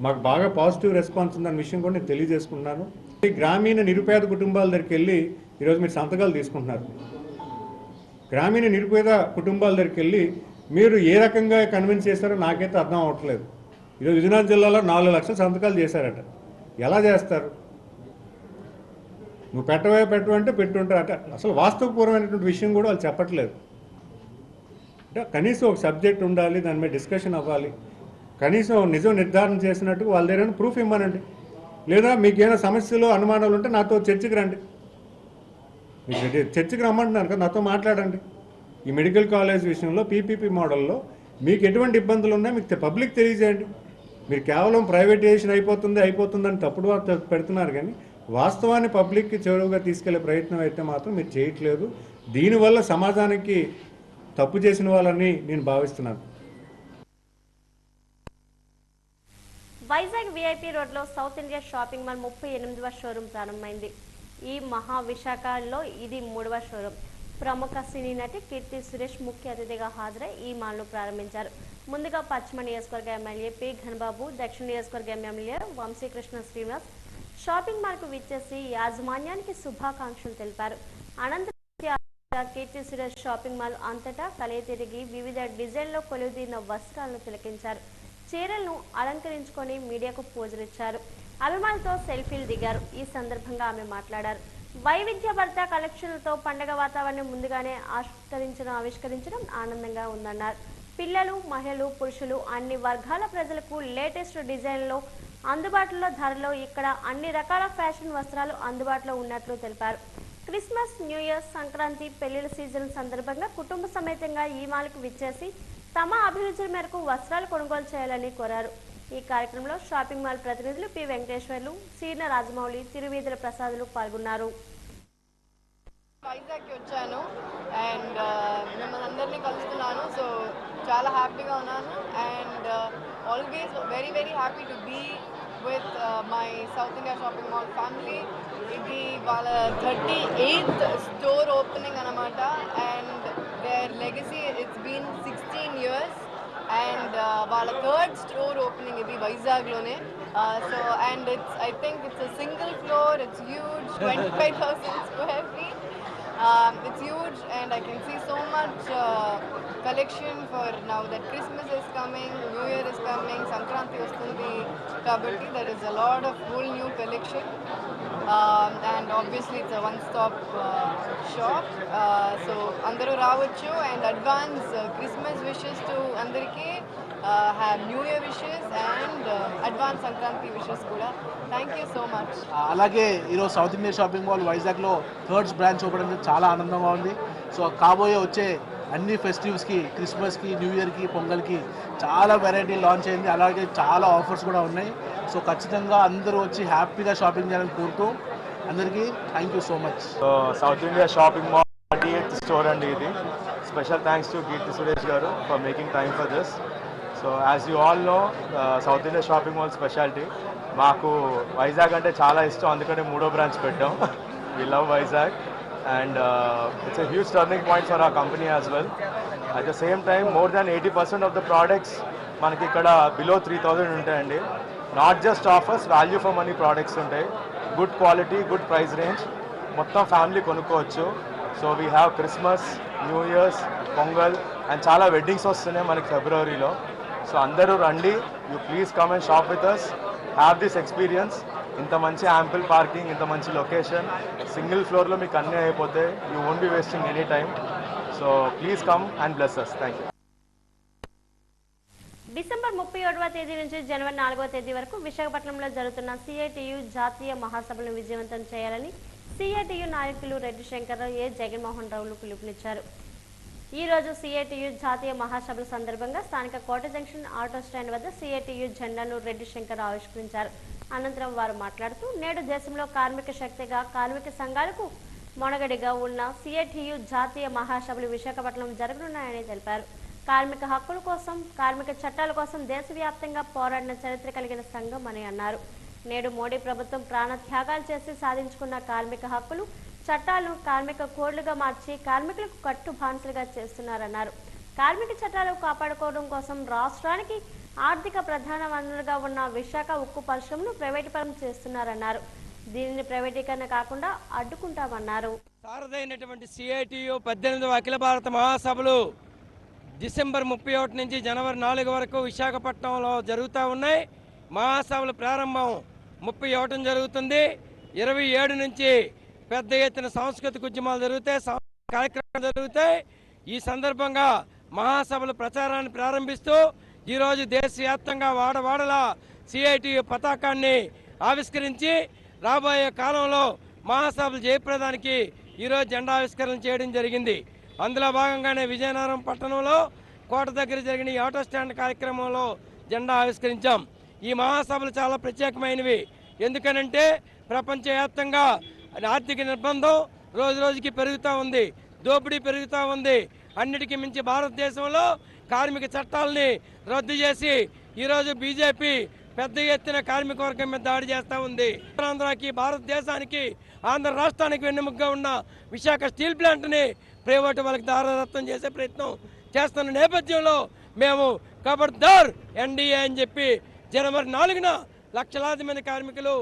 మాకు బాగా పాజిటివ్ రెస్పాన్స్ ఉందన్న విషయం కూడా నేను తెలియజేసుకుంటున్నాను. ఈ గ్రామీణ నిరుపేద కుటుంబాల దగ్గరికి వెళ్ళి ఈరోజు మీరు సంతకాలు తీసుకుంటున్నారు. గ్రామీణ నిరుపేద కుటుంబాల దగ్గరికి వెళ్ళి మీరు ఏ రకంగా కన్విన్స్ చేస్తారో నాకైతే అర్థం అవ్వట్లేదు. ఈరోజు విజయనగరం జిల్లాలో 4 లక్షల సంతకాలు చేశారట. ఎలా చేస్తారు? నువ్వు పెట్టవంటే పెట్టుంటారు అంటే అసలు వాస్తవపూర్వమైనటువంటి విషయం కూడా వాళ్ళు చెప్పట్లేదు. అంటే కనీసం ఒక సబ్జెక్ట్ ఉండాలి, దాని మీద డిస్కషన్ అవ్వాలి, కనీసం నిజం నిర్ధారణ చేసినట్టు వాళ్ళ దగ్గర ప్రూఫ్ ఇవ్వమనండి. లేదా మీకు ఏమైనా సమస్యలు అనుమానాలు ఉంటే నాతో చర్చకి రండి. మీకు చర్చకి రమ్మంటున్నారు కదా, నాతో మాట్లాడండి. ఈ మెడికల్ కాలేజ్ విషయంలో పీపీపీ మోడల్లో మీకు ఎటువంటి ఇబ్బందులు ఉన్నాయో మీకు పబ్లిక్ తెలియజేయండి. మీరు కేవలం ప్రైవేటైజేషన్ అయిపోతుందని తప్పుడు వార్త పెడుతున్నారు, కానీ వాస్తవాన్ని పబ్లిక్కి చెరువుగా తీసుకెళ్లే ప్రయత్నం అయితే మాత్రం మీరు చేయట్లేదు. దీనివల్ల సమాజానికి తప్పు చేసిన వాళ్ళని నేను భావిస్తున్నాను. వైజాగ్ విఐపి రోడ్లో సౌత్ ఇండియా షాపింగ్ మాల్ 38వ షోరూమ్ ప్రారంభమైంది. ఈ మహా విశాఖలో ఇది 3వ షోరూమ్. ప్రముఖ సినీ నటి కీర్తి సురేష్ ముఖ్య అతిథిగా హాజరై ఈ మాల్ను ప్రారంభించారు. ముందుగా పశ్చిమ నియోజకవర్గ ఎమ్మెల్యే పి ఘనబాబు, దక్షిణ నియోజకవర్గ ఎమ్మెల్యే వంశీకృష్ణ శ్రీనివాస్ షాపింగ్ మాల్కు విచ్చేసి యాజమాన్యానికి శుభాకాంక్షలు తెలిపారు. అనంతరం కీర్తి సురేష్ షాపింగ్ మాల్ అంతటా కలియ తిరిగి వివిధ డిజైన్లో కొలువుదీరిన వస్త్రాలను తిలకించారు. చీరలను అలంకరించుకొని మీడియాకు పోజులిచ్చారు. అభిమానులతో సెల్ఫీలు దిగారు. ఈ సందర్భంగా ఆమె మాట్లాడారు. వైవిధ్యభరిత కలెక్షన్లతో పండగ వాతావరణం ముందుగానే ఆవిష్కరించడం ఆనందంగా ఉందన్నారు. పిల్లలు, మహిళలు, పురుషులు అన్ని వర్గాల ప్రజలకు లేటెస్ట్ డిజైన్లో అందుబాటులో ధరలో ఇక్కడ అన్ని రకాల ఫ్యాషన్ వస్త్రాలు అందుబాటులో ఉన్నట్లు తెలిపారు. క్రిస్మస్, న్యూ ఇయర్, సంక్రాంతి, పెళ్లిళ్ల సీజన్ సందర్భంగా కుటుంబ సమేతంగా ఈ మాల్కు విచ్చేసి తమ అభిరుచుల మేరకు వస్త్రాలు కొనుగోలు చేయాలని కోరారు. ఈ కార్యక్రమంలో షాపింగ్ మాల్ ప్రతినిధులు పి వెంకటేశ్వర్లు, సీన రాజమౌళి, తిరువీధుల ప్రసాదులు పాల్గొన్నారు. వైజాగ్కి వచ్చాను అండ్ మిమ్మల్ని అందరినీ కలుస్తున్నాను. సో చాలా హ్యాపీగా ఉన్నాను and always very very happy to be with my South India shopping mall family. ఇది వాళ్ళ 38th స్టోర్ ఓపెనింగ్ అన్నమాట and their legacy it's been 16 years and వాళ్ళ 3rd స్టోర్ ఓపెనింగ్ ఇది వైజాగ్లోనే. So and I think it's a single floor, it's huge, 25,000 square feet. It's huge and I can see so much collection for now that Christmas is coming, New Year is coming, Sankranti vastundi kabatti there is a lot of whole new collection and obviously it's a one-stop shop. So andaru raavachu and advance Christmas wishes to andariki, have New Year wishes and advance Sankranti wishes kuda. Thank you so much. అలాగే ఈరోజు south India shopping mall వైజాగ్లో 3rd branch open అనేది చాలా ఆనందంగా ఉంది. So కాబోయే వచ్చే అన్ని ఫెస్టివ్స్కి, క్రిస్మస్కి, న్యూ ఇయర్కి, పొంగల్కి చాలా వెరైటీ లాంచ్ అయింది. అలాగే చాలా ఆఫర్స్ కూడా ఉన్నాయి. సో ఖచ్చితంగా అందరూ వచ్చి హ్యాపీగా షాపింగ్ చేయాలని కోరుతూ అందరికీ thank you so much. South India shopping mall 38th store అండి ఇది. Special thanks to Keerthy Suresh గారు for making time for this. So as you all know south India shopping mall speciality మాకు వైజాగ్ అంటే చాలా ఇష్టం, అందుకనే 3వ బ్రాంచ్ పెట్టాం. We love Vizag and it's a huge turning point for our company as well. At the same time more than 80% of the products మనకి ఇక్కడ below 3,000 ఉంటాయండి. Not just offers, value for money products ఉంటాయి. Good quality, good price range, మొత్తం family కొనుక్కోవచ్చు. So we have Christmas, new years, Pongal and చాలా weddings వస్తున్నాయి మనకి ఫిబ్రవరిలో. సో అందరూ రండి, you please come and shop with us, have this experience. ఇంత మంచి యాంపుల్ పార్కింగ్, ఇంత మంచి లొకేషన్, సింగిల్ ఫ్లోర్లో మీకు అన్నీ అయిపోతాయి. You won't be wasting any time. So please come and bless us. Thank you. December 37వ తేదీ నుంచి జనవరి 4వ తేదీ వరకు విశాఖపట్నంలో జరుగుతున్న సిఐటియు జాతీయ మహాసభలను విజయవంతం చేయాలని సిఐటియు నాయకులు రెడ్డి శంకర్రావు, ఏ జగన్మోహన్ రావులు పిలుపునిచ్చారు. ఈ రోజు సిఐటియు జాతీయ మహాసభల సందర్భంగా స్థానిక కోట జంక్షన్ ఆటో స్టాండ్ వద్ద సిఐటియు జెండాను రెడ్డి శంకర్ ఆవిష్కరించారు. అనంతరం వారు మాట్లాడుతూ నేడు దేశంలో కార్మిక శక్తిగా, కార్మిక సంఘాలకు మొనగడిగా ఉన్న సిఐటియు జాతీయ మహాసభలు విశాఖపట్నం జరగనున్నాయని తెలిపారు. కార్మిక హక్కుల కోసం, కార్మిక చట్టాల కోసం దేశవ్యాప్తంగా పోరాడిన చరిత్ర కలిగిన సంఘం అని అన్నారు. నేడు మోడీ ప్రభుత్వం ప్రాణ త్యాగాలు చేసి సాధించుకున్న కార్మిక హక్కులు చట్టాలను కార్మిక కోడ్లుగా మార్చి కార్మికులకు కట్టు బానిసలుగా చేస్తున్నారన్నారు. కార్మిక చట్టాలు కాపాడుకోవడం కోసం రాష్ట్రానికి ఆర్థిక ప్రధాన వనరుగా ఉన్న విశాఖ ఉక్కు పరిశ్రమను ప్రైవేటు పరం చేస్తున్నారన్నారు. దీనిని ప్రైవేటీకరణ కాకుండా అడ్డుకుంటామన్నారు. సారథైనటువంటి సిఐటియు 18వ అఖిల భారత మహాసభలు డిసెంబర్ 31 నుంచి జనవరి 4 వరకు విశాఖపట్నంలో జరుగుతూ ఉన్నాయి. మహాసభల ప్రారంభం 31 జరుగుతుంది. 27 నుంచి పెద్ద ఎత్తున సాంస్కృతిక ఉద్యమాలు జరుగుతాయి, కార్యక్రమాలు జరుగుతాయి. ఈ సందర్భంగా మహాసభల ప్రచారాన్ని ప్రారంభిస్తూ ఈరోజు దేశవ్యాప్తంగా వాడవాడలా సిఐటియు పతాకాన్ని ఆవిష్కరించి రాబోయే కాలంలో మహాసభలు జయప్రదానికి ఈరోజు జెండా ఆవిష్కరణ చేయడం జరిగింది. అందులో భాగంగానే విజయనగరం పట్టణంలో కోట దగ్గర జరిగిన ఈ ఆటో స్టాండ్ కార్యక్రమంలో జెండా ఆవిష్కరించాం. ఈ మహాసభలు చాలా ప్రత్యేకమైనవి. ఎందుకనంటే ప్రపంచవ్యాప్తంగా ఆర్థిక నిర్బంధం రోజు రోజుకి పెరుగుతూ ఉంది, దోపిడీ పెరుగుతూ ఉంది. అన్నిటికీ మించి భారతదేశంలో కార్మిక చట్టాలని రద్దు చేసి ఈరోజు బీజేపీ పెద్ద ఎత్తున కార్మిక వర్గం మీద దాడి చేస్తూ ఉంది. ఆంధ్రాకి, భారతదేశానికి, ఆంధ్ర రాష్ట్రానికి వెన్నెముకగా ఉన్న విశాఖ స్టీల్ ప్లాంట్ని ప్రైవేటు వాళ్ళకి దారదత్తం చేసే ప్రయత్నం చేస్తున్న నేపథ్యంలో మేము ఖబర్దార్ ఎన్డీఏ అని చెప్పి జనవరి 4న లక్షలాది మంది కార్మికులు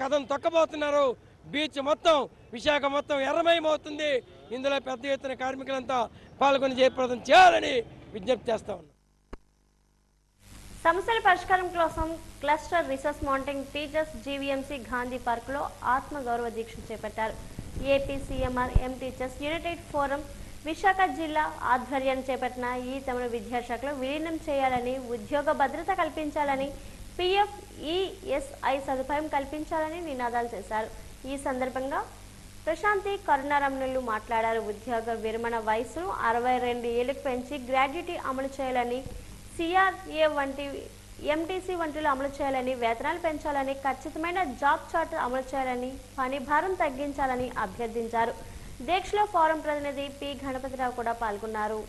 కథం తొక్కబోతున్నారు. బీచ్ మొత్తం, విశాఖ మొత్తం ఎర్రమయమవుతుంది. ఇందులో పెద్ద ఎత్తున కార్మికులంతా పాల్గొని జయప్రదం చేయాలని విజ్ఞప్తి చేస్తా ఉన్నాం. సమస్యల పరిష్కారం కోసం cluster research mounting teachers GVMC Gandhi పార్కులో ఆత్మగౌరవ దీక్ష చేపట్టారు. ఏపీ సీఎంఆర్ ఎం టీచర్స్ యునైటెడ్ ఫోరం విశాఖ జిల్లా ఆధ్వర్యాన్ని చేపట్టిన ఈ తమను విద్యాశాఖలో విలీనం చేయాలని, ఉద్యోగ భద్రత కల్పించాలని, పీఎఫ్ ఈఎస్ఐ సదుపాయం కల్పించాలని నినాదాలు చేశారు. ఈ సందర్భంగా ప్రశాంతి కరుణారమణులు మాట్లాడారు. ఉద్యోగ విరమణ వయసును 62 ఏళ్లకు పెంచి గ్రాడ్యుటీ అమలు చేయాలని, సిఆర్ఏ వంటి ఎంటీసీ వంటిలు అమలు చేయాలని, వేతనాలు పెంచాలని, ఖచ్చితమైన జాబ్ చార్టర్ అమలు చేయాలని, పని భారం తగ్గించాలని అభ్యర్థించారు. దీక్షలో ఫోరం ప్రతినిధి పి గణపతిరావు కూడా పాల్గొన్నారు.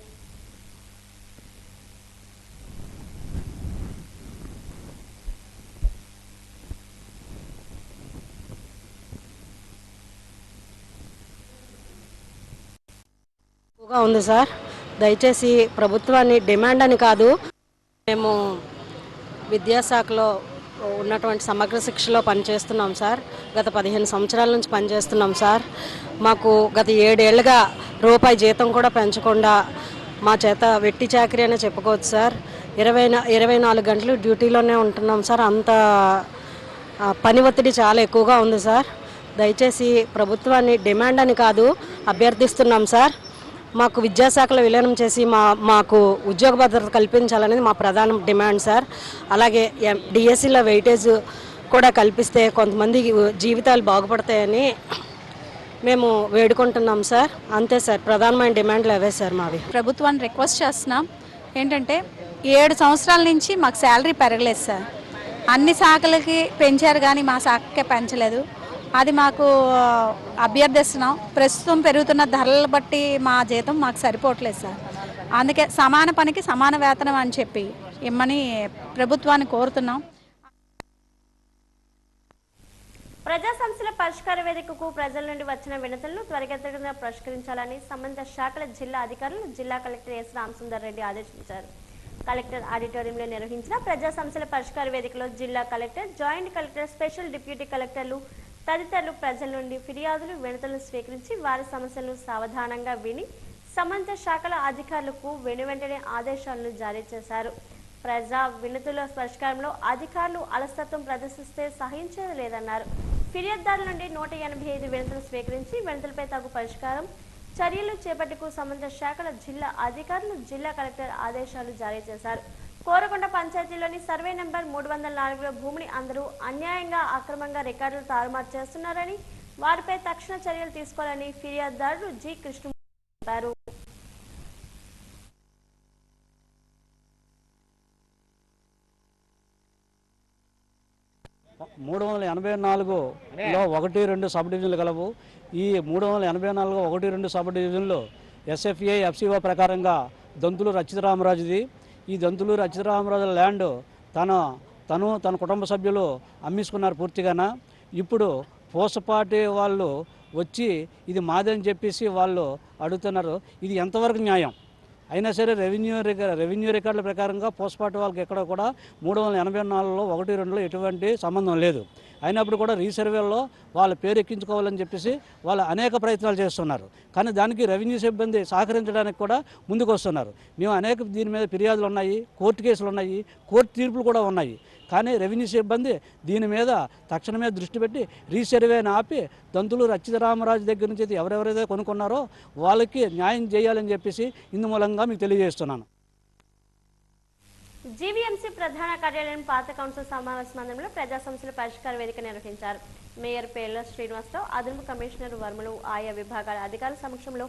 ఉంది సార్, దయచేసి ప్రభుత్వాన్ని డిమాండ్ అని కాదు, మేము విద్యాశాఖలో ఉన్నటువంటి సమగ్ర శిక్షలో పనిచేస్తున్నాం సార్. గత 15 సంవత్సరాల నుంచి పనిచేస్తున్నాం సార్. మాకు గత 7 ఏళ్ళుగా రూపాయి జీతం కూడా పెంచకుండా మా చేత వెట్టి చాకరీ అనే చెప్పుకోవచ్చు సార్. 24 గంటలు డ్యూటీలోనే ఉంటున్నాం సార్. అంత పని ఒత్తిడి చాలా ఎక్కువగా ఉంది సార్. దయచేసి ప్రభుత్వాన్ని డిమాండ్ అని కాదు, అభ్యర్థిస్తున్నాం సార్. మాకు విద్యాశాఖలో విలీనం చేసి మాకు ఉద్యోగ భద్రత కల్పించాలనేది మా ప్రధాన డిమాండ్ సార్. అలాగే డిఎస్సిలో వెయిటేజ్ కూడా కల్పిస్తే కొంతమంది జీవితాలు బాగుపడతాయని మేము వేడుకుంటున్నాం సార్. అంతే సార్, ప్రధానమైన డిమాండ్లు అవే సార్ మావి. ప్రభుత్వాన్ని రిక్వెస్ట్ చేస్తున్నాం ఏంటంటే 7 సంవత్సరాల నుంచి మాకు శాలరీ పెరగలేదు సార్. అన్ని శాఖలకి పెంచారు కానీ మా శాఖకే పెంచలేదు. అది మాకు అభ్యర్థిస్తున్నాం. ప్రస్తుతం పెరుగుతున్న ధరలు బట్టి మా జీతం మాకు సరిపోవట్లేదు సార్. అందుకే సమాన పనికి సమాన వేతనం అని చెప్పి ఇమ్మని ప్రభుత్వాన్ని కోరుతున్నాం. ప్రజా సమస్యల పరిష్కార వేదికకు ప్రజల నుండి వచ్చిన వినతులను త్వరితగతిన పరిష్కరించాలని సంబంధిత శాఖల జిల్లా అధికారులు జిల్లా కలెక్టర్ ఎస్ రామసుందర్ రెడ్డి ఆదేశించారు. కలెక్టర్ ఆడిటోరియంలో నిర్వహించిన ప్రజా సమస్యల పరిష్కార వేదికలో జిల్లా collector, joint collector, special deputy కలెక్టర్లు తదితరులు ప్రజల నుండి ఫిర్యాదులు, వినతులను స్వీకరించి వారి సమస్యలను సావధానంగా విని సంబంధిత శాఖల అధికారులకు వెనువెంటనే ఆదేశాలను జారీ చేశారు. ప్రజా వినతుల పరిష్కారంలో అధికారులు అలసత్వం ప్రదర్శిస్తే సహించేది లేదన్నారు. ఫిర్యాదుదారుల నుండి 185 వినతులు స్వీకరించి వినతులపై తగు పరిష్కారం చర్యలు చేపట్టుకు సంబంధిత శాఖల జిల్లా అధికారులు జిల్లా కలెక్టర్ ఆదేశాలు జారీ చేశారు. కోరకొండ పంచాయతీలోని సర్వే నెంబర్ 304లో భూమిని అందరూ అన్యాయంగా అక్రమంగా రికార్డులు తారుమారు చేస్తున్నారని, వారిపై తక్షణ చర్యలు తీసుకోవాలని ఫిర్యాదుదారులు జి కృష్ణ చెప్పారు. లో 1-2 సబ్ డివిజన్లు కలవు. ఈ 384 1-2 సబ్ డివిజన్లో ఎస్ఎఫ్ఏ ఎఫ్సిఓ ప్రకారంగా దంతులు రచితరామరాజుది. ఈ దంతులు రచితరామరాజుల ల్యాండ్ తన కుటుంబ సభ్యులు అమ్మేసుకున్నారు పూర్తిగాన. ఇప్పుడు పూసపాటి వాళ్ళు వచ్చి ఇది మాదని చెప్పేసి వాళ్ళు అడుగుతున్నారు. ఇది ఎంతవరకు న్యాయం? అయినా సరే రెవెన్యూ రికార్డుల ప్రకారంగా పోస్ట్మార్టం వాళ్ళకి ఎక్కడ కూడా 384లో 1-2లో ఎటువంటి సంబంధం లేదు. అయినప్పుడు కూడా రీసర్వేలో వాళ్ళ పేరు ఎక్కించుకోవాలని చెప్పేసి వాళ్ళు అనేక ప్రయత్నాలు చేస్తున్నారు. కానీ దానికి రెవెన్యూ సిబ్బంది సహకరించడానికి కూడా ముందుకు వస్తున్నారు. మేము అనేక దీని మీద ఫిర్యాదులు ఉన్నాయి, కోర్టు కేసులు ఉన్నాయి, కోర్టు తీర్పులు కూడా ఉన్నాయి. కానీ రెవెన్యూ సిబ్బంది దీని మీద తక్షణమే దృష్టి పెట్టి రీసర్వేని ఆపి దంతులు రచితరామరాజు దగ్గర నుంచి ఎవరెవరైతే కొనుక్కున్నారో వాళ్ళకి న్యాయం చేయాలని చెప్పేసి ఇందు మూలంగా మీకు తెలియజేస్తున్నాను. జీవీఎంసీ ప్రధాన కార్యాలయం పాత కౌన్సిల్ సమావేశ మందిరంలో ప్రజా సమస్యల పరిష్కార వేదిక నిర్వహించారు. మేయర్ పేర్ల శ్రీనివాసరావు, అదనపు కమిషనర్ వర్మలు, ఆయా విభాగాల అధికారుల సమక్షంలో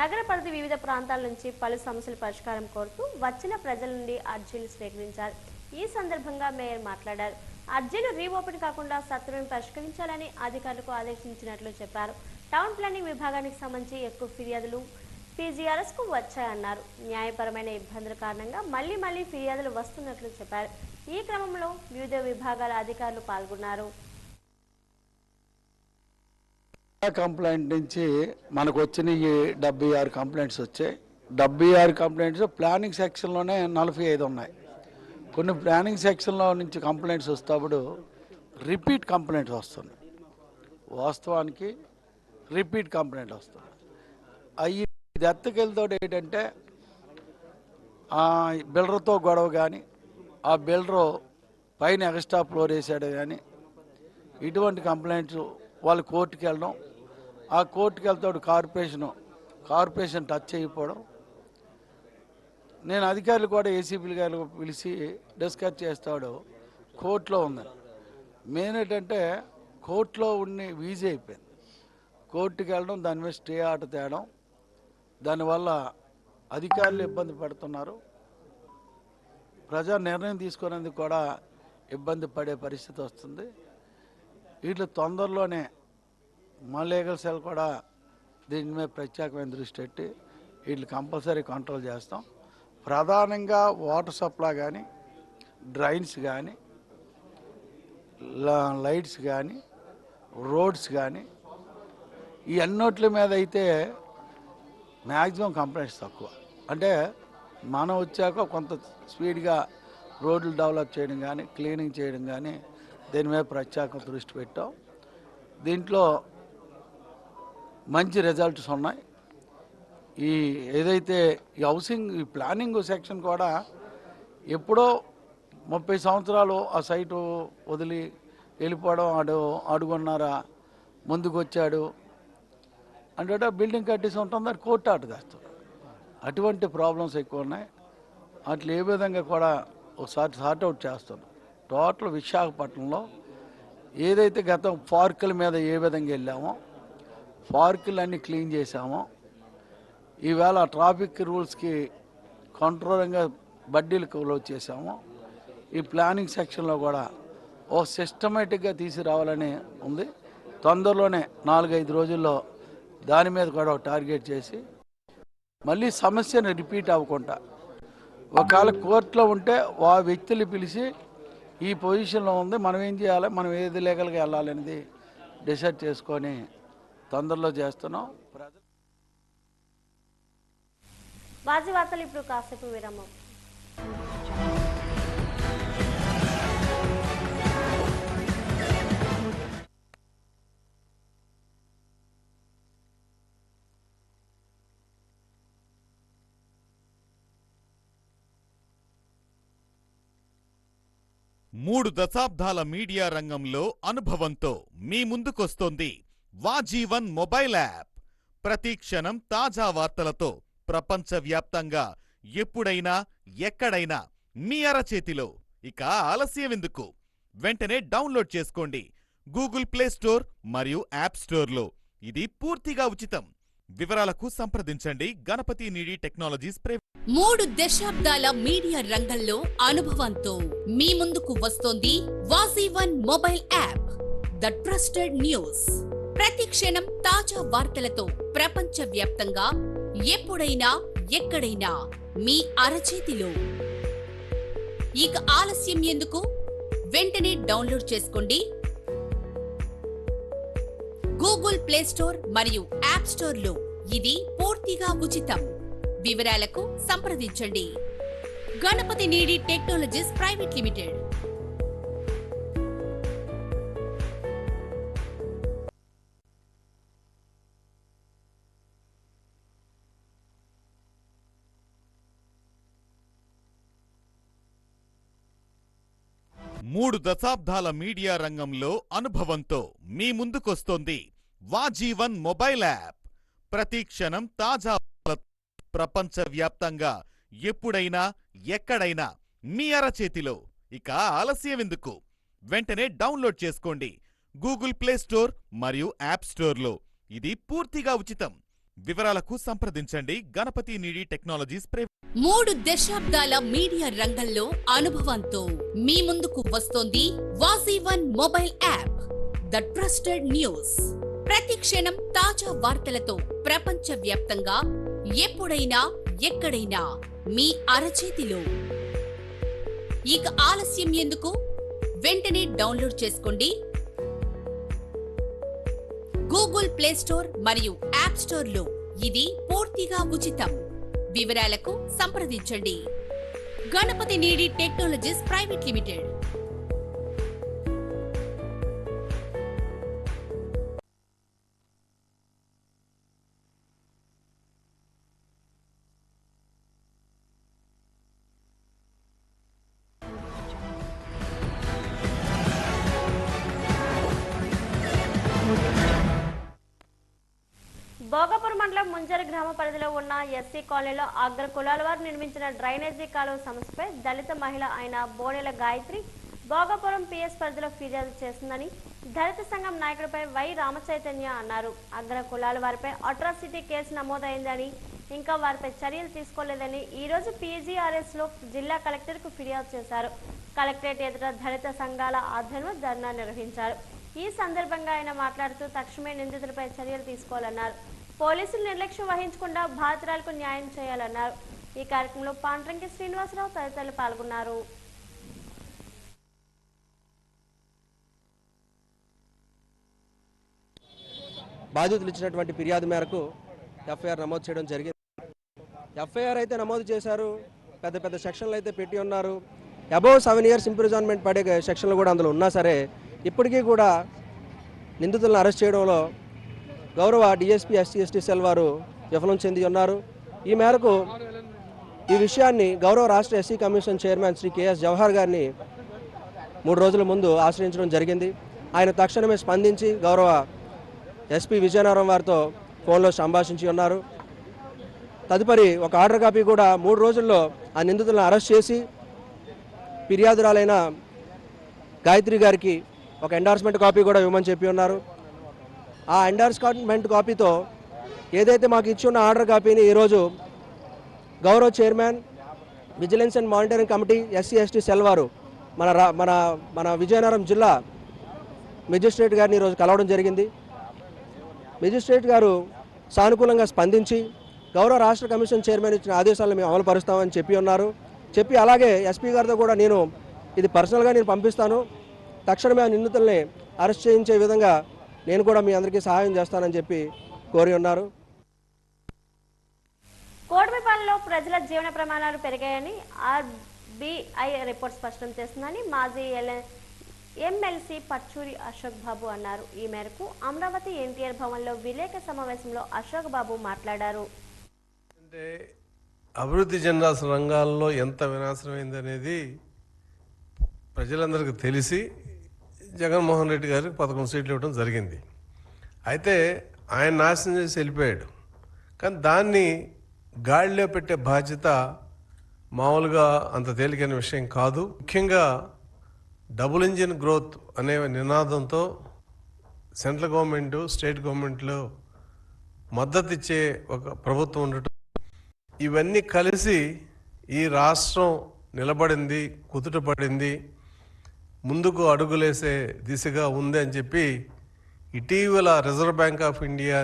నగర పరిధి వివిధ ప్రాంతాల నుంచి పలు సమస్యల పరిష్కారం కోరుతూ వచ్చిన ప్రజల నుండి అర్జీలు స్వీకరించారు. ఈ సందర్భంగా మేయర్ మాట్లాడారు. అర్జీలు రీఓపెన్ కాకుండా సత్వరం పరిష్కరించాలని అధికారులకు ఆదేశించినట్లు చెప్పారు. టౌన్ ప్లానింగ్ విభాగానికి సంబంధించి ఎక్కువ ఫిర్యాదులు పీజీఆర్ఎస్కు వచ్చాయన్నారు. న్యాయపరమైన ఇబ్బందుల కారణంగా మళ్లీ ఫిర్యాదులు వస్తున్నట్లు చెప్పారు. ఈ క్రమంలో వివిధ విభాగాల అధికారులు పాల్గొన్నారు. కంప్లైంట్ నుంచి మనకు వచ్చిన ఈ 76 కంప్లైంట్స్ వచ్చాయి. 76 కంప్లైంట్స్ ప్లానింగ్ సెక్షన్లోనే 45 ఉన్నాయి. కొన్ని ప్లానింగ్ సెక్షన్లో నుంచి కంప్లైంట్స్ వస్తేప్పుడు రిపీట్ కంప్లైంట్స్ వస్తున్నాయి. వాస్తవానికి రిపీట్ కంప్లైంట్ వస్తుంది. అవి దత్తకెళ్ళతో ఏంటంటే బిల్డర్తో గొడవ కానీ, ఆ బిల్డరు పైన ఎక్స్ట్రా ఫ్లోర్ వేసాడు కానీ, ఇటువంటి కంప్లైంట్స్ వాళ్ళు కోర్టుకి వెళ్ళడం, ఆ కోర్టుకి వెళ్తాడు కార్పొరేషన్ టచ్ అయిపోవడం. నేను అధికారులు కూడా ఏసీపీలు గారు పిలిచి డిస్కస్ చేస్తాడు. కోర్టులో ఉందని మెయిన్ ఏంటంటే కోర్టులో ఉండి వీజీ అయిపోయింది. కోర్టుకి వెళ్ళడం, దాని మీద స్టే ఆర్డర్ తేవడం, దానివల్ల అధికారులు ఇబ్బంది పడుతున్నారు. ప్రజా నిర్ణయం తీసుకునేందుకు కూడా ఇబ్బంది పడే పరిస్థితి వస్తుంది. వీళ్ళు తొందరలోనే మా లీగల్ సెల్ కూడా దీని మీద ప్రత్యేకమైన దృష్టి పెట్టి వీళ్ళు కంపల్సరీ కంట్రోల్ చేస్తాం. ప్రధానంగా వాటర్ సప్లై కానీ, డ్రైన్స్ కానీ, లైట్స్ కానీ, రోడ్స్ కానీ, ఈ అన్నిటి మీద అయితే మ్యాక్సిమం కంప్లైంట్స్ తక్కువ. అంటే మనం వచ్చాక కొంత స్పీడ్గా రోడ్లు డెవలప్ చేయడం కానీ, క్లీనింగ్ చేయడం కానీ దీని మీద ప్రత్యేక దృష్టి పెట్టాం. దీంట్లో మంచి రిజల్ట్స్ ఉన్నాయి. ఈ ఏదైతే ఈ హౌసింగ్ ఈ ప్లానింగ్ సెక్షన్ కూడా ఎప్పుడో 30 సంవత్సరాలు ఆ సైటు వదిలి వెళ్ళిపోవడం, అడుగున్నారా ముందుకు వచ్చాడు అంటే బిల్డింగ్ కట్టేసి ఉంటుంది, అది కోర్టు ఆట చేస్తాడు. అటువంటి ప్రాబ్లమ్స్ ఎక్కువ ఉన్నాయి. అట్లా ఏ విధంగా కూడా ఒకసారి సార్ట్అవుట్ చేస్తాను. టోటల్ విశాఖపట్నంలో ఏదైతే గతం పార్కుల మీద ఏ విధంగా వెళ్ళామో పార్కులన్నీ క్లీన్ చేసామో, ఈవేళ ట్రాఫిక్ రూల్స్కి కంట్రోలింగ్గా బడ్డీలు క్లోజ్ చేసామో, ఈ ప్లానింగ్ సెక్షన్లో కూడా ఓ సిస్టమేటిక్గా తీసుకురావాలని ఉంది. తొందరలోనే 4-5 రోజుల్లో దాని మీద కూడా టార్గెట్ చేసి మళ్ళీ సమస్యను రిపీట్ అవ్వకుండా, ఒకవేళ కోర్టులో ఉంటే ఆ వ్యక్తులు పిలిచి ఈ పొజిషన్లో ఉంది, మనం ఏం చేయాలి, మనం ఏది లీగల్గా వెళ్ళాలనేది డిసైడ్ చేసుకొని తొందరలో చేస్తున్నాం. వాజీ వార్తలు ఇప్పుడు కాసేపు విరామం. మూడు దశాబ్దాల మీడియా రంగంలో అనుభవంతో మీ ముందుకొస్తోంది వాజీవన్ మొబైల్ యాప్. ప్రతి క్షణం తాజా వార్తలతో ప్రపంచవ్యాప్తంగా ఎప్పుడైనా ఎక్కడైనా మీ అరచేతిలో. ఇక ఆలస్యమెందుకు? వెంటనే డౌన్లోడ్ చేసుకోండి గూగుల్ ప్లే స్టోర్ మరియు యాప్ స్టోర్లో. ఇది పూర్తిగా ఉచితం. వివరాలకు సంప్రదించండి గణపతి నీడి టెక్నాలజీస్ ప్రైవేట్. 3 దశాబ్దాల మీడియా రంగంలో అనుభవంతో మీ ముందుకు వస్తోంది Vajeevan mobile app. The trusted news. ప్రతి క్షణం తాజా వార్తలతో ప్రపంచవ్యాప్తంగా ఎప్పుడైనా ఎక్కడైనా మీ అరచేతిలో. ఇక ఆలస్యం ఎందుకు? వెంటనే డౌన్లోడ్ చేసుకోండి గూగుల్ ప్లే స్టోర్ మరియు యాప్ స్టోర్ లో. ఇది పూర్తిగా ఉచితం. వివరాలకు సంప్రదించండి. Ganapathi Needi technologies private limited. మూడు దశాబ్దాల మీడియా రంగంలో అనుభవంతో మీ ముందుకొస్తోంది వాజీవన్ మొబైల్ యాప్. ప్రతి క్షణం తాజా ప్రపంచవ్యాప్తంగా ఎప్పుడైనా ఎక్కడైనా మీ అరచేతిలో. ఇక ఆలస్యం ఎందుకు? వెంటనే డౌన్లోడ్ చేసుకోండి గూగుల్ ప్లే స్టోర్ మరియు యాప్ స్టోర్లో. ఇది పూర్తిగా ఉచితం. వివరాలకు సంప్రదించండి గణపతి నీడి టెక్నాలజీస్ ప్రైవేట్. 3 దశాబ్దాల మీడియా రంగంలో అనుభవంతో మీ ముందుకు వస్తోంది Vajeevan mobile app. The trusted news. ప్రతి క్షణం తాజా వార్తలతో ప్రపంచవ్యాప్తంగా ఎప్పుడైనా ఎక్కడైనా మీ అరచేతిలో. ఇక ఆలస్యం ఎందుకు? వెంటనే డౌన్లోడ్ చేసుకోండి గూగుల్ ప్లే స్టోర్ మరియు యాప్ స్టోర్ లో. ఇది పూర్తిగా ఉచితం. వివరాలకు సంప్రదించండి Ganapathi Needi technologies private limited. Bhogapuram మండలం ముంజరి గ్రామ పరిధిలో ఉన్న ఎస్సీ కాలనీలో అగ్ర కులాల వారు నిర్మించిన డ్రైనేజీ కాలువ సమస్యపై దళిత మహిళ అయిన బోనెల గాయత్రి భోగపురం పిఎస్ పరిధిలో ఫిర్యాదు చేసిందని దళిత సంఘం నాయకుడిపై వై రామచైతన్య అన్నారు. అగ్ర కులాల వారిపై అట్రాసిటీ కేసు నమోదైందని, ఇంకా వారిపై చర్యలు తీసుకోలేదని ఈ రోజు పీజీఆర్ఎస్ లో జిల్లా కలెక్టర్ కు ఫిర్యాదు చేశారు. కలెక్టరేట్ ఎదుట దళిత సంఘాల ఆధ్వర్యంలో ధర్నా నిర్వహించారు. ఈ సందర్భంగా ఆయన మాట్లాడుతూ తక్షణమే నిందితులపై చర్యలు తీసుకోవాలన్నారు. పోలీసులు నిర్లక్ష్యం వహించకుండా బాధితురాలకు న్యాయం చేయాలన్నారు. ఈ కార్యక్రమంలో పాండ్రంకి శ్రీనివాసరావు తదితరులు పాల్గొన్నారు. బాధితులు ఇచ్చినటువంటి ఫిర్యాదు మేరకు ఎఫ్ఐఆర్ నమోదు చేయడం జరిగింది. ఎఫ్ఐఆర్ అయితే నమోదు చేశారు, పెద్ద పెద్ద సెక్షన్లు అయితే పెట్టి ఉన్నారు. అబౌవ్ 7 years ఇంప్రిజన్మెంట్ పడే సెక్షన్లు కూడా అందులో ఉన్నా సరే ఇప్పటికీ కూడా నిందితులను అరెస్ట్ చేయడంలో గౌరవ డిఎస్పీ ఎస్సీ సెల్ వారు విఫలం చెంది ఉన్నారు. ఈ మేరకు ఈ విషయాన్ని గౌరవ రాష్ట్ర SC commission chairman Shri KS Jawahar గారిని 3 రోజుల ముందు ఆశ్రయించడం జరిగింది. ఆయన తక్షణమే స్పందించి గౌరవ ఎస్పీ విజయనగరం వారితో ఫోన్లో సంభాషించి ఉన్నారు. తదుపరి ఒక ఆర్డర్ కాపీ కూడా 3 రోజుల్లో ఆ నిందితులను అరెస్ట్ చేసి ఫిర్యాదురాలైన గాయత్రి గారికి ఒక ఎండార్స్మెంట్ కాపీ కూడా ఇవ్వమని చెప్పి ఉన్నారు. ఆ ఎండార్స్మెంట్ కాపీతో ఏదైతే మాకు ఇచ్చి ఉన్న ఆర్డర్ కాపీని ఈరోజు గౌరవ chairman vigilance and monitoring committee SC ST cell వారు మన విజయనగరం జిల్లా మెజిస్ట్రేట్ గారిని ఈరోజు కలవడం జరిగింది. మెజిస్ట్రేట్ గారు సానుకూలంగా స్పందించి గౌరవ రాష్ట్ర కమిషన్ చైర్మన్ ఇచ్చిన ఆదేశాలను మేము అమలు పరుస్తామని చెప్పి ఉన్నారు. చెప్పి అలాగే ఎస్పీ గారితో కూడా నేను ఇది పర్సనల్గా నేను పంపిస్తాను, తక్షణమే ఆ నిందితుల్ని అరెస్ట్ చేయించే విధంగా నేను కూడా మీ అందరికీ సహాయం చేస్తానని చెప్పి కోరి ఉన్నారు. కోటమిపాలెంలో ప్రజల జీవన ప్రమాణాలు పెరిగాయని ఆర్బీఐ రిపోర్ట్ స్పష్టం చేస్తుందని మాజీ ఎమ్మెల్సీ పచ్చూరి అశోక్ బాబు అన్నారు. ఈ మేరకు అమరావతి ఎన్టీఆర్ భవన్లో విలేకరుల సమావేశంలో అశోక్ బాబు మాట్లాడారు. అంటే అభివృద్ధి చెందాల్సిన రంగాల్లో ఎంత వినాశనమైంది అనేది ప్రజలందరికీ తెలిసి జగన్మోహన్ రెడ్డి గారికి 11 సీట్లు ఇవ్వడం జరిగింది. అయితే ఆయన నాశనం చేసి వెళ్ళిపోయాడు. కానీ దాన్ని గాడిలో పెట్టే బాధ్యత మామూలుగా అంత తేలికైన విషయం కాదు. ముఖ్యంగా డబుల్ ఇంజిన్ గ్రోత్ అనే నినాదంతో సెంట్రల్ గవర్నమెంట్ స్టేట్ గవర్నమెంట్లో మద్దతు ఇచ్చే ఒక ప్రభుత్వం ఉండటం, ఇవన్నీ కలిసి ఈ రాష్ట్రం నిలబడింది, కుదుటపడింది, ముందుకు అడుగులేసే దిశగా ఉంది అని చెప్పి ఇటీవల రిజర్వ్ బ్యాంక్ ఆఫ్ ఇండియా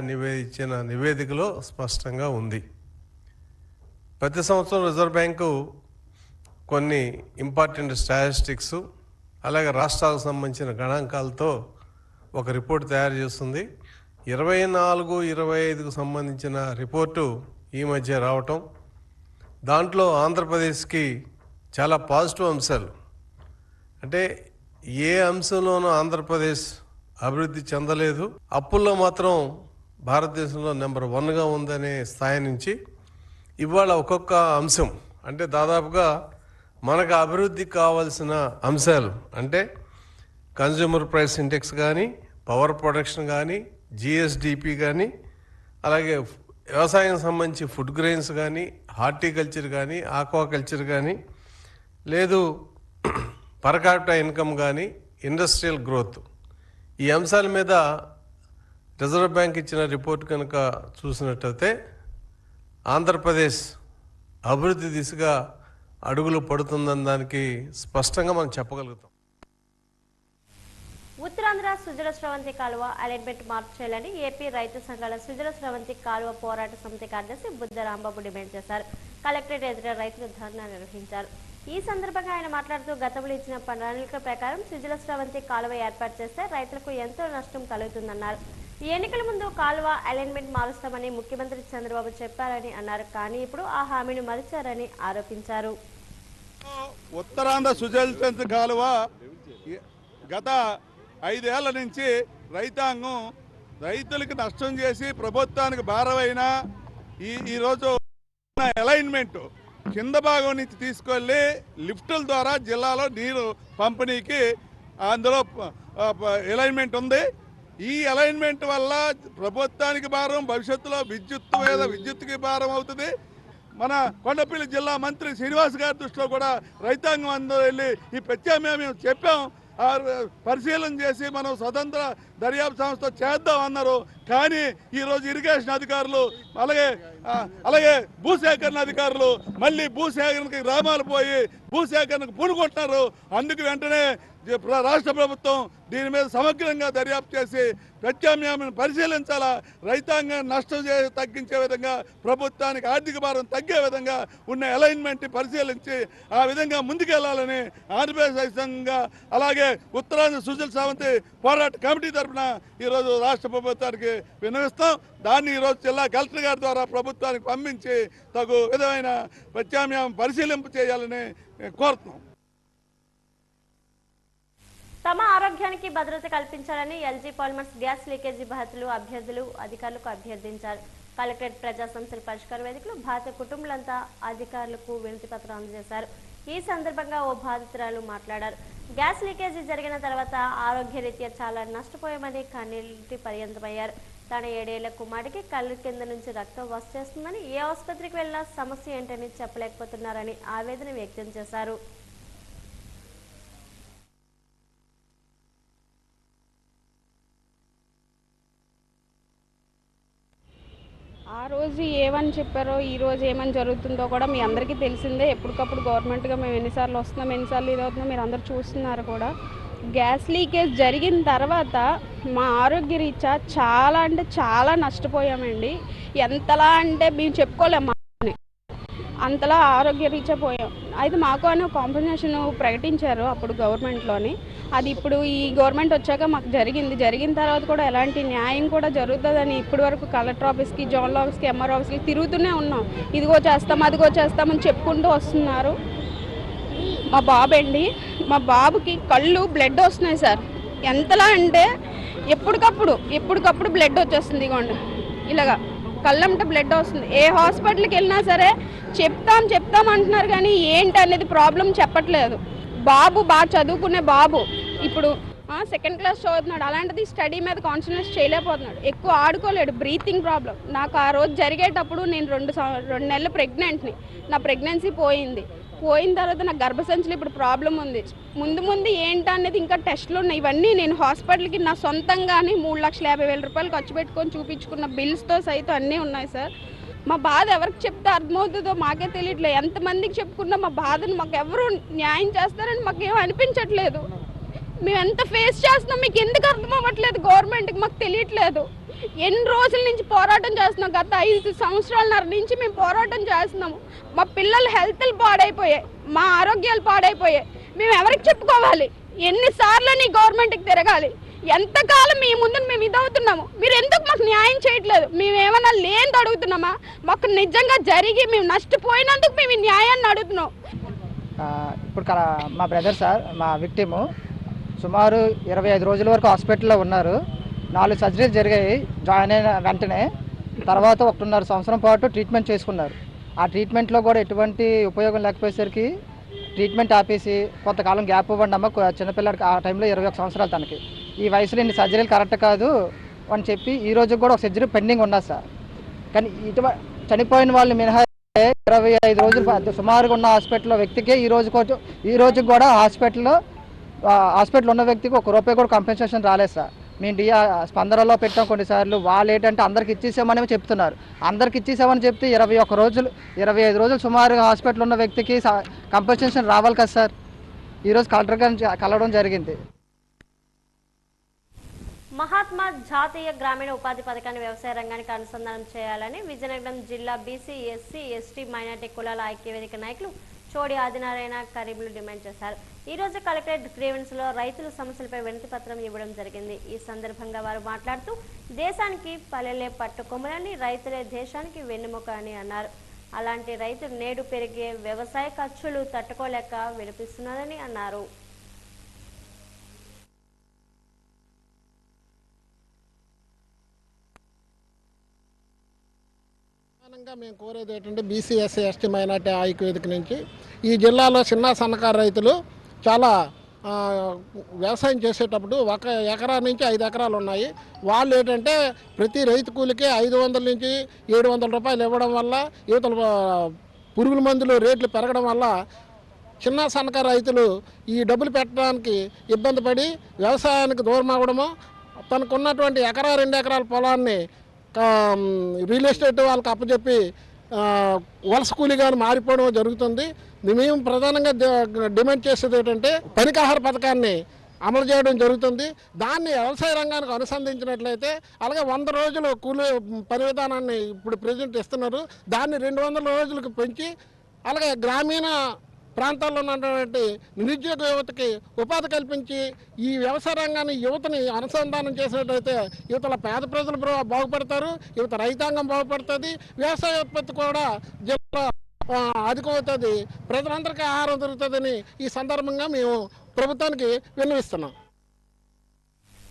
ఇచ్చిన నివేదికలో స్పష్టంగా ఉంది. ప్రతి సంవత్సరం రిజర్వ్ బ్యాంకు కొన్ని ఇంపార్టెంట్ స్టాటిస్టిక్స్ అలాగే రాష్ట్రాలకు సంబంధించిన గణాంకాలతో ఒక రిపోర్ట్ తయారు చేస్తుంది. 24-25కు సంబంధించిన రిపోర్టు ఈ మధ్య రావటం, దాంట్లో ఆంధ్రప్రదేశ్కి చాలా పాజిటివ్ అంశాలు, అంటే ఏ అంశంలోనూ ఆంధ్రప్రదేశ్ అభివృద్ధి చెందలేదు, అప్పుల్లో మాత్రం భారతదేశంలో నెంబర్ 1గా ఉందనే స్థాయి నుంచి ఇవాళ ఒక్కొక్క అంశం, అంటే దాదాపుగా మనకు అభివృద్ధికి కావాల్సిన అంశాలు, అంటే కన్జ్యూమర్ ప్రైస్ ఇండెక్స్ కానీ, పవర్ ప్రొడక్షన్ కానీ, జిఎస్డిపి కానీ, అలాగే వ్యవసాయం సంబంధించి ఫుడ్ గ్రెయిన్స్ కానీ, హార్టికల్చర్ కానీ, ఆక్వాకల్చర్ కానీ, లేదు పర్ క్యాపిటా ఇన్కమ్ కానీ, ఇండస్ట్రియల్ గ్రోత్, ఈ అంశాల మీద రిజర్వ్ బ్యాంక్ ఇచ్చిన రిపోర్ట్ కనుక చూసినట్టయితే ఆంధ్రప్రదేశ్ అభివృద్ధి దిశగా అడుగులు పడుతుందని దానికి స్పష్టంగా మనం చెప్పగలుగుతాం. ఉత్తరాంధ్ర సుజల స్రవంతి కాలువ అలైన్మెంట్ మార్పు చేయాలని ఏపీ రైతు సంఘాల సుజల స్రవంతి కాలువ పోరాట సమితి కార్యదర్శి బుద్ధ రాంబాబు డిమాండ్ చేశారు. కలెక్టరేట్ ఎదుట రైతులు ధర్నా నిర్వహించారు. ఈ సందర్భంగా ఆయన మాట్లాడుతూ గతంలో ఇచ్చిన ప్రణాళిక ప్రకారం సుజల స్రవంతి కాలువ ఏర్పాటు చేస్తే రైతులకు ఎంతో నష్టం కలుగుతుందన్నారు. ఈ ఎన్నికల ముందు కాలువ అలైన్మెంట్ మారుస్తామని ముఖ్యమంత్రి చంద్రబాబు చెప్పారని అన్నారు. కానీ ఇప్పుడు ఆ హామీని మరిచారని ఆరోపించారు. ఉత్తరాంధ్ర సుజల స్రవంతి కాలువ గత 5 ఏళ్ల నుంచి రైతాంగం రైతులకి నష్టం చేసి ప్రభుత్వానికి భారమైన ఈరోజు అలైన్మెంట్ కింద భాగం నుంచి తీసుకెళ్లి లిఫ్టుల ద్వారా జిల్లాలో నీరు పంపిణీకి అందులో అలైన్మెంట్ ఉంది. ఈ అలైన్మెంట్ వల్ల ప్రభుత్వానికి భారం, భవిష్యత్తులో విద్యుత్తుకి భారం అవుతుంది. మన కొండపల్లి జిల్లా మంత్రి శ్రీనివాస్ గారి దృష్టిలో కూడా రైతాంగం అందరూ వెళ్ళి ఈ ప్రత్యామ్నాయం చెప్పాం, పరిశీలన చేసి మనం స్వతంత్ర దర్యాప్తు సంస్థ చేద్దాం అన్నారు. కానీ ఈరోజు ఇరిగేషన్ అధికారులు అలాగే భూసేకరణ అధికారులు మళ్ళీ భూసేకరణకి గ్రామాలు పోయి భూసేకరణకు పూనుకుంటున్నారు. అందుకు వెంటనే రాష్ట్ర ప్రభుత్వం దీని మీద సమగ్రంగా దర్యాప్తు చేసి ప్రత్యామ్నాయాన్ని పరిశీలించాలా, రైతాంగం నష్టం తగ్గించే విధంగా, ప్రభుత్వానికి ఆర్థిక భారం తగ్గే విధంగా ఉన్న అలైన్మెంట్ పరిశీలించి ఆ విధంగా ముందుకెళ్లాలని ఆంధ్రప్రదేశ్ రైతాంగంగా అలాగే ఉత్తరాంధ్ర సుజల స్రవంతి పోరాట కమిటీ తరఫున ఈరోజు రాష్ట్ర ప్రభుత్వానికి విన్నవిస్తాం. దాన్ని ఈరోజు జిల్లా కలెక్టర్ గారి ద్వారా ప్రభుత్వానికి పంపించి తగు విధమైన ప్రత్యామ్నాయం పరిశీలింపు చేయాలని కోరుతున్నాం. తమ ఆరోగ్యానికి భద్రత కల్పించాలని ఎల్జీ పాలిమర్స్ గ్యాస్ లీకేజీ బాధితులు అభ్యర్థులు అధికారులకు అభ్యర్థించారు. కలెక్టరేట్ ప్రజా సమస్యల పరిష్కార వేదికలో బాధిత కుటుంబాలంతా అధికారులకు వినతి పత్రం అందజేశారు. ఈ సందర్భంగా ఓ బాధితురాలు మాట్లాడారు. గ్యాస్ లీకేజీ జరిగిన తర్వాత ఆరోగ్యరీత్యా చాలా నష్టపోయామని కన్నీటి పర్యంతమయ్యారు. తన 7 ఏళ్ల కుమారుడికి కళ్ళు కింద నుంచి రక్తం వచ్చేస్తుందని, ఏ ఆసుపత్రికి వెళ్ళినా సమస్య ఏంటని చెప్పలేకపోతున్నారని ఆవేదన వ్యక్తం చేశారు. ఆ రోజు ఏమని చెప్పారో ఈ రోజు ఏమని జరుగుతుందో కూడా మీ అందరికీ తెలిసిందే. ఎప్పటికప్పుడు గవర్నమెంట్గా మేము ఎన్నిసార్లు వస్తున్నాం, ఎన్నిసార్లు ఇది అవుతున్నాం మీరు అందరూ చూస్తున్నారు కూడా. గ్యాస్ లీకేజ్ జరిగిన తర్వాత మా ఆరోగ్య రీత్యా చాలా అంటే చాలా నష్టపోయామండి. ఎంతలా అంటే మేము చెప్పుకోలేము, అంతలా ఆరోగ్య రీత్యా పోయాం. అయితే మాకు అని కాంపెన్సేషన్ ప్రకటించారు అప్పుడు గవర్నమెంట్లోని. అది ఇప్పుడు ఈ గవర్నమెంట్ వచ్చాక మాకు జరిగిన తర్వాత కూడా ఎలాంటి న్యాయం కూడా జరుగుతుందని ఇప్పటి వరకు కలెక్టర్ ఆఫీస్కి, జోనల్ ఆఫీస్కి, ఎంఆర్ ఆఫీస్కి తిరుగుతూనే ఉన్నాం. ఇదిగో చేస్తాం అదిగో చేస్తామని చెప్పుకుంటూ వస్తున్నారు. మా బాబుకి కళ్ళు బ్లడ్ వస్తున్నాయి సార్. ఎంతలా అంటే ఎప్పటికప్పుడు బ్లడ్ వచ్చేస్తుంది. ఇదిగోండి ఇలాగా కళ్ళంటే బ్లడ్ వస్తుంది. ఏ హాస్పిటల్కి వెళ్ళినా సరే చెప్తాం అంటున్నారు కానీ ఏంటి అనేది ప్రాబ్లం చెప్పట్లేదు. బాబు బాగా చదువుకునే బాబు ఇప్పుడు 2nd క్లాస్ చదువుతున్నాడు. అలాంటిది స్టడీ మీద కాన్సన్ట్రేట్ చేయలేకపోతున్నాడు, ఎక్కువ ఆడుకోలేడు, బ్రీతింగ్ ప్రాబ్లం. నాకు ఆ రోజు జరిగేటప్పుడు నేను 2 నెలలు ప్రెగ్నెంట్ని. నా ప్రెగ్నెన్సీ పోయిన తర్వాత నాకు గర్భసంచిలో ఇప్పుడు ప్రాబ్లం ఉంది. ముందు ఏంటనేది ఇంకా టెస్టులు ఉన్నాయి. ఇవన్నీ నేను హాస్పిటల్కి నా సొంతంగానే 3,50,000 రూపాయలు ఖర్చు పెట్టుకొని చూపించుకున్న బిల్స్తో సైతం అన్నీ ఉన్నాయి సార్. మా బాధ ఎవరికి చెప్తే అర్థమవుతుందో మాకే తెలియట్లేదు. ఎంతమందికి చెప్పుకున్నా మా బాధను మాకు ఎవరు న్యాయం చేస్తారని మాకేం అనిపించట్లేదు. మేము ఎంత ఫేస్ చేస్తున్నాం మీకు ఎందుకు అర్థం అవ్వట్లేదు గవర్నమెంట్కి మాకు తెలియట్లేదు. ఎన్ని రోజుల నుంచి పోరాటం చేస్తున్నాం, గత 5 సంవత్సరాలన్నర నుంచి మేము పోరాటం చేస్తున్నాము. మా పిల్లల హెల్త్లు పాడైపోయాయి, మా ఆరోగ్యాలు పాడైపోయాయి. మేము ఎవరికి చెప్పుకోవాలి? ఎన్నిసార్లు నీ గవర్నమెంట్కి తిరగాలి? ఎంతకాలం మీ ముందు మేము ఇదవుతున్నాము, మీరు ఎందుకు మాకు న్యాయం చేయట్లేదు? మేము ఏమన్నా లేని అడుగుతున్నామా? మాకు నిజంగా జరిగి మేము నష్టపోయినందుకు మేము ఈ న్యాయాన్ని అడుగుతున్నాం. ఇప్పుడు మా బ్రదర్ సార్, మా విక్టిము సుమారు 25 రోజుల వరకు హాస్పిటల్లో ఉన్నారు. 4 సర్జరీలు జరిగాయి జాయిన్ అయిన వెంటనే. తర్వాత 1.5 సంవత్సరం పాటు ట్రీట్మెంట్ చేసుకున్నారు. ఆ ట్రీట్మెంట్లో కూడా ఎటువంటి ఉపయోగం లేకపోయేసరికి ట్రీట్మెంట్ ఆపేసి కొంతకాలం గ్యాప్ ఇవ్వండి అమ్మ, చిన్నపిల్లడికి ఆ టైంలో 21 సంవత్సరాలు తనకి, ఈ వయసులో ఇన్ని సర్జరీలు కరెక్ట్ కాదు అని చెప్పి ఈ రోజు కూడా ఒక సర్జరీ పెండింగ్ ఉన్నది సార్. కానీ చనిపోయిన వాళ్ళు మినహా 25 రోజులు సుమారుగా ఉన్న హాస్పిటల్లో వ్యక్తికి ఈ రోజు కూడా హాస్పిటల్ ఉన్న వ్యక్తికి ₹1 కూడా కంపెన్సేషన్ రాలేదు సార్. మేము స్పందనలో పెట్టాం కొన్నిసార్లు. వాళ్ళు ఏంటంటే అందరికి ఇచ్చేసామని చెప్తున్నారు. అందరికి ఇచ్చేసామని చెప్తే 25 రోజులు సుమారుగా హాస్పిటల్ ఉన్న వ్యక్తికి కంపెన్సేషన్ రావాలి కదా సార్. ఈరోజు కలెక్టర్ గారిని కలవడం జరిగింది. మహాత్మా జాతీయ గ్రామీణ ఉపాధి పథకాన్ని వ్యవసాయ రంగానికి అనుసంధానం చేయాలని విజయనగరం జిల్లా బీసీ, ఎస్సీ, ఎస్టీ, మైనార్టీ కులాల ఐక్యవేదిక నాయకులు చోడి ఆదినారాయణ, కరీంలు డిమాండ్ చేశారు. ఈ రోజు కలెక్టరేట్ గ్రీవెన్స్ లో రైతుల సమస్యలపై వినతి పత్రం ఇవ్వడం జరిగింది. ఈ సందర్భంగా వారు మాట్లాడుతూ దేశానికి పల్లెలే పట్టుకొమ్మలని, రైతులే దేశానికి వెన్నెముక అని అన్నారు. అలాంటి రైతులు నేడు పెరిగే వ్యవసాయ ఖర్చులు తట్టుకోలేక వినిపిస్తున్నారని అన్నారు. మేము కోరేది ఏంటంటే బీసీ, ఎస్సీ, ఎస్టీ, మైనార్టీ ఐక్యవేదిక నుంచి ఈ జిల్లాలో చిన్న సన్నకారు రైతులు చాలా వ్యవసాయం చేసేటప్పుడు 1 ఎకరా నుంచి 5 ఎకరాలు ఉన్నాయి. వాళ్ళు ఏంటంటే ప్రతి రైతు కూలికి 500 నుంచి 700 రూపాయలు ఇవ్వడం వల్ల, యువతల పురుగుల మందులు రేట్లు పెరగడం వల్ల చిన్న సన్నకారు రైతులు ఈ డబ్బులు పెట్టడానికి ఇబ్బంది పడి వ్యవసాయానికి దూరం అవ్వడము, తనకున్నటువంటి 1-2 ఎకరాల పొలాన్ని రియల్ ఎస్టేట్ వాళ్ళకి అప్పచెప్పి వలస కూలీగాను మారిపోవడం జరుగుతుంది. మేము ప్రధానంగా డిమాండ్ చేసేది ఏంటంటే పనికాహార పథకాన్ని అమలు చేయడం జరుగుతుంది. దాన్ని వ్యవసాయ రంగానికి అనుసంధించినట్లయితే, అలాగే 100 రోజులు కూలీ పని విధానాన్ని ఇప్పుడు ప్రెజెంట్ ఇస్తున్నారు, దాన్ని 200 రోజులకు పెంచి, అలాగే గ్రామీణ ప్రాంతాల్లో ఉన్నటువంటి నిరుద్యోగ యువతకి ఉపాధి కల్పించి ఈ వ్యవసాయ రంగాన్ని యువతని అనుసంధానం చేసినట్లయితే యువతల పేద ప్రజలు బాగుపడతారు, యువత రైతాంగం బాగుపడుతుంది, వ్యవసాయ ఉత్పత్తి కూడా జిల్లా అధికమవుతుంది, ప్రజలందరికీ ఆహారం దొరుకుతుందని ఈ సందర్భంగా మేము ప్రభుత్వానికి విన్నవిస్తున్నాం.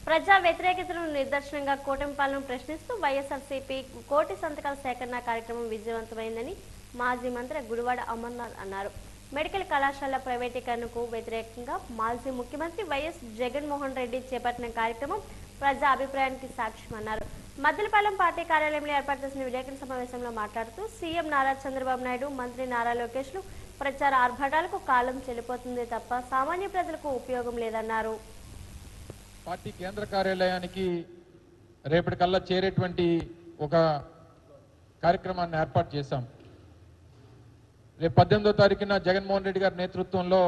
ప్రజా వ్యతిరేకతను నిదర్శనంగా కూటమిపాలనను ప్రశ్నిస్తూ వైఎస్ఆర్సీపీ కోటి సంతకాల సేకరణ కార్యక్రమం విజయవంతమైందని మాజీ మంత్రి గుడివాడ అమర్నాథ్ అన్నారు. మెడికల్ కళాశాల ప్రైవేటీకరణకు వ్యతిరేకంగా మాజీ ముఖ్యమంత్రి వైఎస్ జగన్మోహన్ రెడ్డి చేపట్టిన కార్యక్రమం ప్రజా అభిప్రాయానికి సాక్ష్యమన్నారు. మద్దెలపాలెం పార్టీ కార్యాలయంలో ఏర్పాటు చేసిన విలేకరుల సమావేశంలో మాట్లాడుతూ సీఎం నారా చంద్రబాబు నాయుడు, మంత్రి నారా లోకేష్లు ప్రచార ఆర్భాటాలకు కాలం చెల్లిపోతుంది తప్ప సామాన్య ప్రజలకు ఉపయోగం లేదన్నారు. పార్టీ కేంద్ర కార్యాలయానికి రేపటికల్లా చేరేటువంటి ఒక కార్యక్రమాన్ని ఏర్పాటు చేశాం. రేపు 18వ తారీఖున జగన్మోహన్ రెడ్డి గారి నేతృత్వంలో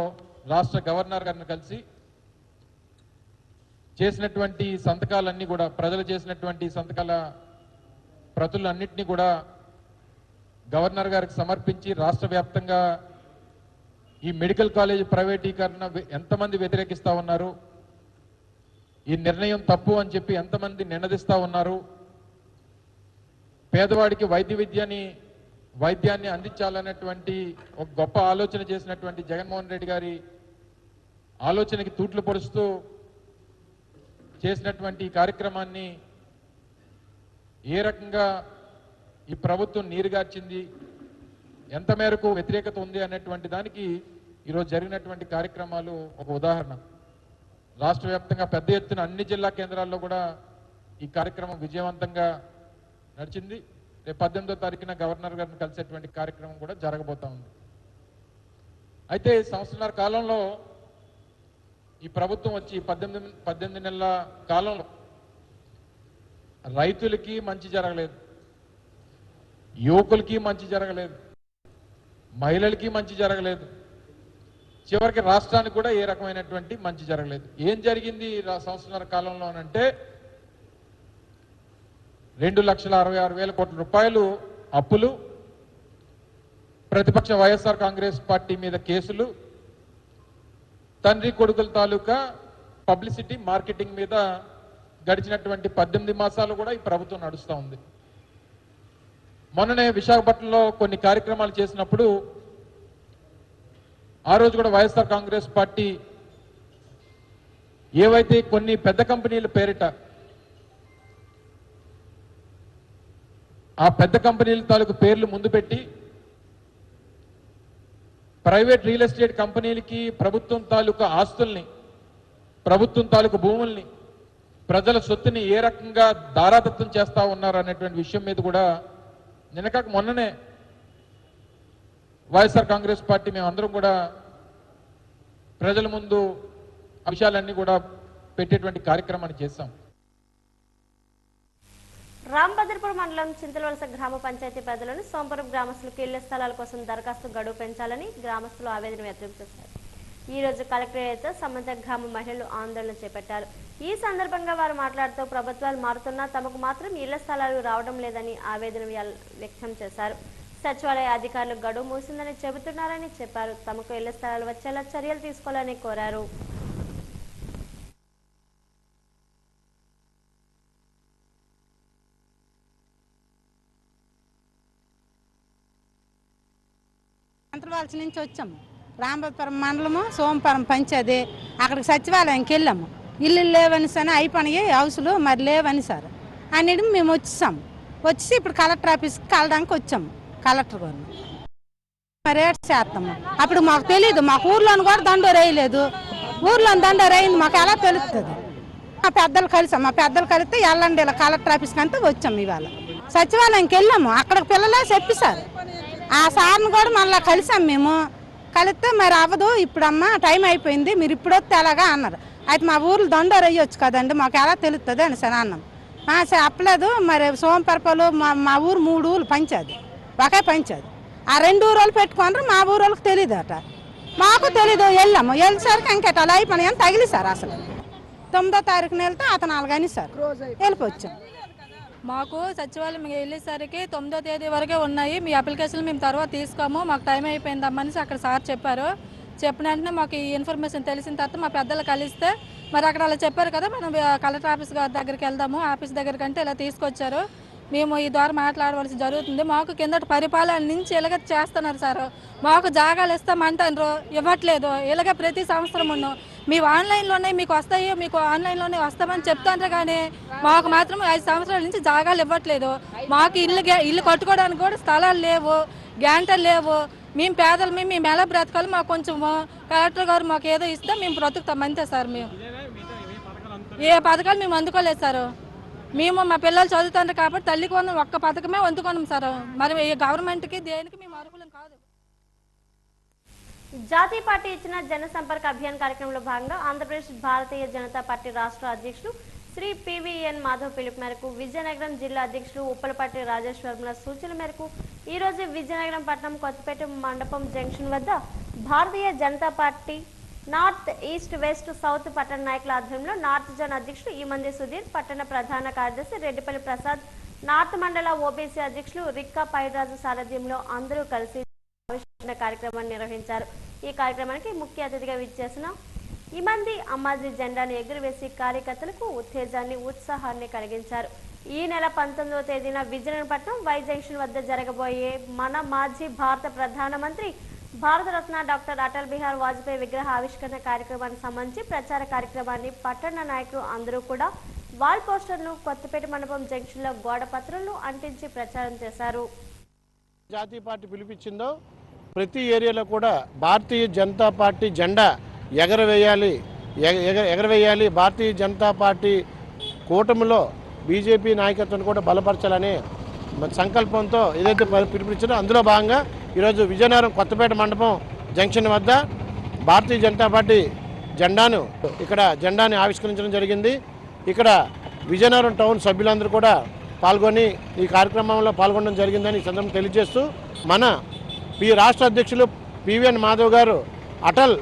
రాష్ట్ర గవర్నర్ గారిని కలిసి చేసినటువంటి సంతకాలన్నీ కూడా, ప్రజలు చేసినటువంటి సంతకాల ప్రతులన్నింటినీ కూడా గవర్నర్ గారికి సమర్పించి రాష్ట్ర వ్యాప్తంగా ఈ మెడికల్ కాలేజ్ ప్రైవేటీకరణ ఎంతమంది వ్యతిరేకిస్తూ ఉన్నారు, ఈ నిర్ణయం తప్పు అని చెప్పి ఎంతమంది నినదిస్తూ ఉన్నారు, పేదవాడికి వైద్యాన్ని అందించాలన్నటువంటి ఒక గొప్ప ఆలోచన చేసినటువంటి జగన్మోహన్ రెడ్డి గారి ఆలోచనకి తూట్లు పొడుస్తూ చేసినటువంటి ఈ కార్యక్రమాన్ని ఏ రకంగా ఈ ప్రభుత్వం నీరుగార్చింది, ఎంత మేరకు వ్యతిరేకత ఉంది అనేటువంటి దానికి ఈరోజు జరిగినటువంటి కార్యక్రమాలు ఒక ఉదాహరణ. రాష్ట్ర వ్యాప్తంగా పెద్ద ఎత్తున అన్ని జిల్లా కేంద్రాల్లో కూడా ఈ కార్యక్రమం విజయవంతంగా నడిచింది. రేపు 18వ తారీఖున గవర్నర్ గారిని కలిసేటువంటి కార్యక్రమం కూడా జరగబోతా ఉంది. అయితే సంవత్సరాల కాలంలో ఈ ప్రభుత్వం వచ్చి 18 నెలల కాలంలో రైతులకి మంచి జరగలేదు, యువకులకి మంచి జరగలేదు, మహిళలకి మంచి జరగలేదు, చివరికి రాష్ట్రానికి కూడా ఏ రకమైనటువంటి మంచి జరగలేదు. ఏం జరిగింది సంవత్సరాల కాలంలో అంటే 2,66,600 కోట్ల రూపాయలు అప్పులు, ప్రతిపక్ష వైఎస్ఆర్ కాంగ్రెస్ పార్టీ మీద కేసులు, తండ్రి కొడుకుల తాలూకా పబ్లిసిటీ మార్కెటింగ్ మీద గడిచినటువంటి 18 మాసాలు కూడా ఈ ప్రభుత్వం నడుస్తూ ఉంది. మొన్ననే విశాఖపట్నంలో కొన్ని కార్యక్రమాలు చేసినప్పుడు ఆ రోజు కూడా వైఎస్ఆర్ కాంగ్రెస్ పార్టీ ఏవైతే కొన్ని పెద్ద కంపెనీల పేరిట ఆ పెద్ద కంపెనీల తాలూకు పేర్లు ముందు పెట్టి ప్రైవేట్ రియల్ ఎస్టేట్ కంపెనీలకి ప్రభుత్వం తాలూకు ఆస్తుల్ని, ప్రభుత్వం తాలూకు భూముల్ని, ప్రజల సొత్తుని ఏ రకంగా దారాదత్తం చేస్తా ఉన్నారు అనేటువంటి విషయం మీద కూడా నిన్నకాక మొన్ననే వైఎస్ఆర్ కాంగ్రెస్ పార్టీ మేమందరం కూడా ప్రజల ముందు అంశాలన్నీ కూడా పెట్టేటువంటి కార్యక్రమాన్ని చేశాం. రాంభద్రపురం మండలం చింతలవలస గ్రామ పంచాయతీ పరిధిలోని సోంపురం గ్రామస్తులకు ఇళ్ల స్థలాల కోసం దరఖాస్తు గడువు పెంచాలని గ్రామస్తులు ఆవేదన వ్యక్తం చేశారు. ఈ రోజు కలెక్టరేట్ సంబంధిత గ్రామ మహిళలు ఆందోళన చేపట్టారు. ఈ సందర్భంగా వారు మాట్లాడుతూ ప్రభుత్వాలు మారుతున్నా తమకు మాత్రం ఇళ్ల స్థలాలు రావడం లేదని ఆవేదన వ్యక్తం చేశారు. సచివాలయ అధికారులు గడువు మూసిందని చెబుతున్నారని చెప్పారు. తమకు ఇళ్ల స్థలాలు వచ్చేలా చర్యలు తీసుకోవాలని కోరారు. చింతలవలస నుంచి వచ్చాము. రాంభద్రపురం మండలము సోమపురం పంచాయతీ, అక్కడికి సచివాలయంకి వెళ్ళాము. ఇల్లు లేవని సరే అయిపోయినాయి, హౌసులు మరి లేవని సార్ అనేది మేము వచ్చేసాము. వచ్చి ఇప్పుడు కలెక్టర్ ఆఫీస్కి కలడానికి వచ్చాము. కలెక్టర్ గారు మరి ఏడు చేస్తాము. అప్పుడు మాకు తెలియదు, మాకు ఊర్లోని కూడా దండోరు వేయలేదు. ఊర్లో దండోరు అయింది మాకు ఎలా తెలుస్తుంది? మా పెద్దలు కలిసాం. మా పెద్దలు కలిస్తే వెళ్ళండి ఇలా కలెక్టర్ ఆఫీస్కి అంతా వచ్చాము. ఇవాళ సచివాలయంకి వెళ్ళాము. అక్కడికి పిల్లలే చెప్పేశారు. ఆ సార్ని కూడా మళ్ళీ కలిసాం. మేము కలిస్తే మరి అవ్వదు ఇప్పుడమ్మా, టైం అయిపోయింది, మీరు ఇప్పుడు వస్తే ఎలాగా అన్నారు. అయితే మా ఊర్లో దండోరు వేయొచ్చు కదండి, మాకు ఎలా తెలుస్తుంది అని సరే అన్నాం. చెప్పలేదు మరి సోమపరపలు మా ఊరు 3 ఊళ్ళు పంచాది, ఒకే పంచాది. ఆ 2 ఊరోళ్ళు పెట్టుకున్నారు. మా ఊరోళ్ళకి తెలియదు అట, మాకు తెలీదు. వెళ్ళాము. వెళ్ళేసరికి ఇంకెట అలా అయిపోయి అని తగిలి సార్. అసలు 9వ తారీఖున వెళ్తే అతను 4 అని సార్ వెళ్ళిపోవచ్చాం. మాకు సచివాలయం వెళ్ళేసరికి 9వ తేదీ వరకే ఉన్నాయి. మీ అప్లికేషన్లు మేము తర్వాత తీసుకోము, మాకు టైం అయిపోయిందమ్మని అక్కడ సార్ చెప్పారు. చెప్పిన వెంటనే మాకు ఈ ఇన్ఫర్మేషన్ తెలిసిన తర్వాత మా పెద్దలు కలిస్తే మరి అక్కడ అలా చెప్పారు కదా, మనం కలెక్టర్ ఆఫీస్ గారి దగ్గరికి వెళ్దాము. ఆఫీస్ దగ్గరికి అంటే ఇలా తీసుకొచ్చారు. మేము ఈ ద్వారా మాట్లాడవలసి జరుగుతుంది. మాకు కిందటి పరిపాలన నుంచి ఇలాగ చేస్తున్నారు సార్. మాకు జాగాలు ఇస్తామంటారు, ఇవ్వట్లేదు. ఇలాగ ప్రతి సంవత్సరం ఉన్నాం. మేము ఆన్లైన్లోనే మీకు వస్తాయి, మీకు ఆన్లైన్లోనే వస్తామని చెప్తాంటే కానీ మాకు మాత్రం 5 సంవత్సరాల నుంచి జాగాలు ఇవ్వట్లేదు. మాకు ఇల్లు కట్టుకోవడానికి కూడా స్థలాలు లేవు, గ్యాంటలు లేవు. మేము పేదలు, మేము ఎలా బ్రతకాలి? మాకు కొంచెం కలెక్టర్ గారు మాకు ఏదో ఇస్తే మేము బ్రతుకుతాం అంతే సార్. మేము ఏ పథకాలు మేము అందుకోలేదు సార్. మేము మా పిల్లలు చదువుతారు కాబట్టి తల్లికి వందనం ఒక్క పథకమే అందుకున్నాం సార్. మరి ఈ గవర్నమెంట్కి దేనికి మేము అర్హులం కాదు. జాతీయ పార్టీ ఇచ్చిన జన సంపర్క అభియాన్ కార్యక్రమంలో భాగంగా ఆంధ్రప్రదేశ్ భారతీయ జనతా పార్టీ రాష్ట్ర అధ్యక్షులు శ్రీ పివిఎన్ మాధవ్ పిలుపు మేరకు విజయనగరం జిల్లా అధ్యక్షులు ఉప్పలపాటి రాజేశ్వరంల సూచన మేరకు ఈ రోజు విజయనగరం పట్టణం కొత్తపేట మండపం జంక్షన్ వద్ద Bharatiya Janata party north east west south పట్టణ నాయకుల ఆధ్వర్యంలో నార్త్ జోన్ అధ్యక్షులు ఈమంది సుధీర్, పట్టణ ప్రధాన కార్యదర్శి రెడ్డిపల్లి ప్రసాద్, నార్త్ మండల ఓబీసీ అధ్యక్షులు రిక్కా పైరాజు సారథ్యంలో అందరూ కలిసి ఆవిష్కరణ కార్యక్రమాన్ని నిర్వహించారు. ఈ కార్యక్రమానికి ముఖ్య అతిథిగా విచ్చేసిన ఈమంది అమ్మాజీ జెండాను ఎగురవేసి కార్యకర్తలకు ఉత్తేజాన్ని, ఉత్సాహాన్ని కలిగించారు. ఈ నెల 19వ తేదీన విజయనగరం వై జంక్షన్ వద్ద జరగబోయే మన మాజీ భారత ప్రధానమంత్రి భారతరత్న డాక్టర్ అటల్ బిహారీ వాజ్పేయి విగ్రహ ఆవిష్కరణ కార్యక్రమానికి సంబంధించి ప్రచార కార్యక్రమాన్ని పట్టణ నాయకులు అందరూ కూడా వాల్ పోస్టర్ను కొత్తపేట మండపం జంక్షన్ లో గోడ పత్రాలు అంటించి ప్రచారం చేశారు. జాతీయ పార్టీ పిలిపించిందో ప్రతి ఏరియాలో కూడా భారతీయ జనతా పార్టీ జెండా ఎగరవేయాలి. భారతీయ జనతా పార్టీ కూటమిలో బీజేపీ నాయకత్వాన్ని కూడా బలపరచాలనే సంకల్పంతో ఏదైతే పిలిపించారో అందులో భాగంగా ఈరోజు విజయనగరం కొత్తపేట మండపం జంక్షన్ వద్ద భారతీయ జనతా పార్టీ జెండాని ఆవిష్కరించడం జరిగింది. ఇక్కడ విజయనగరం టౌన్ సభ్యులందరూ కూడా పాల్గొని ఈ కార్యక్రమంలో పాల్గొనడం జరిగిందని ఈ సందర్భంగా తెలియజేస్తూ మన రాష్ట్ర అధ్యక్షులు పివిఎన్ మాధవ్ గారు అటల్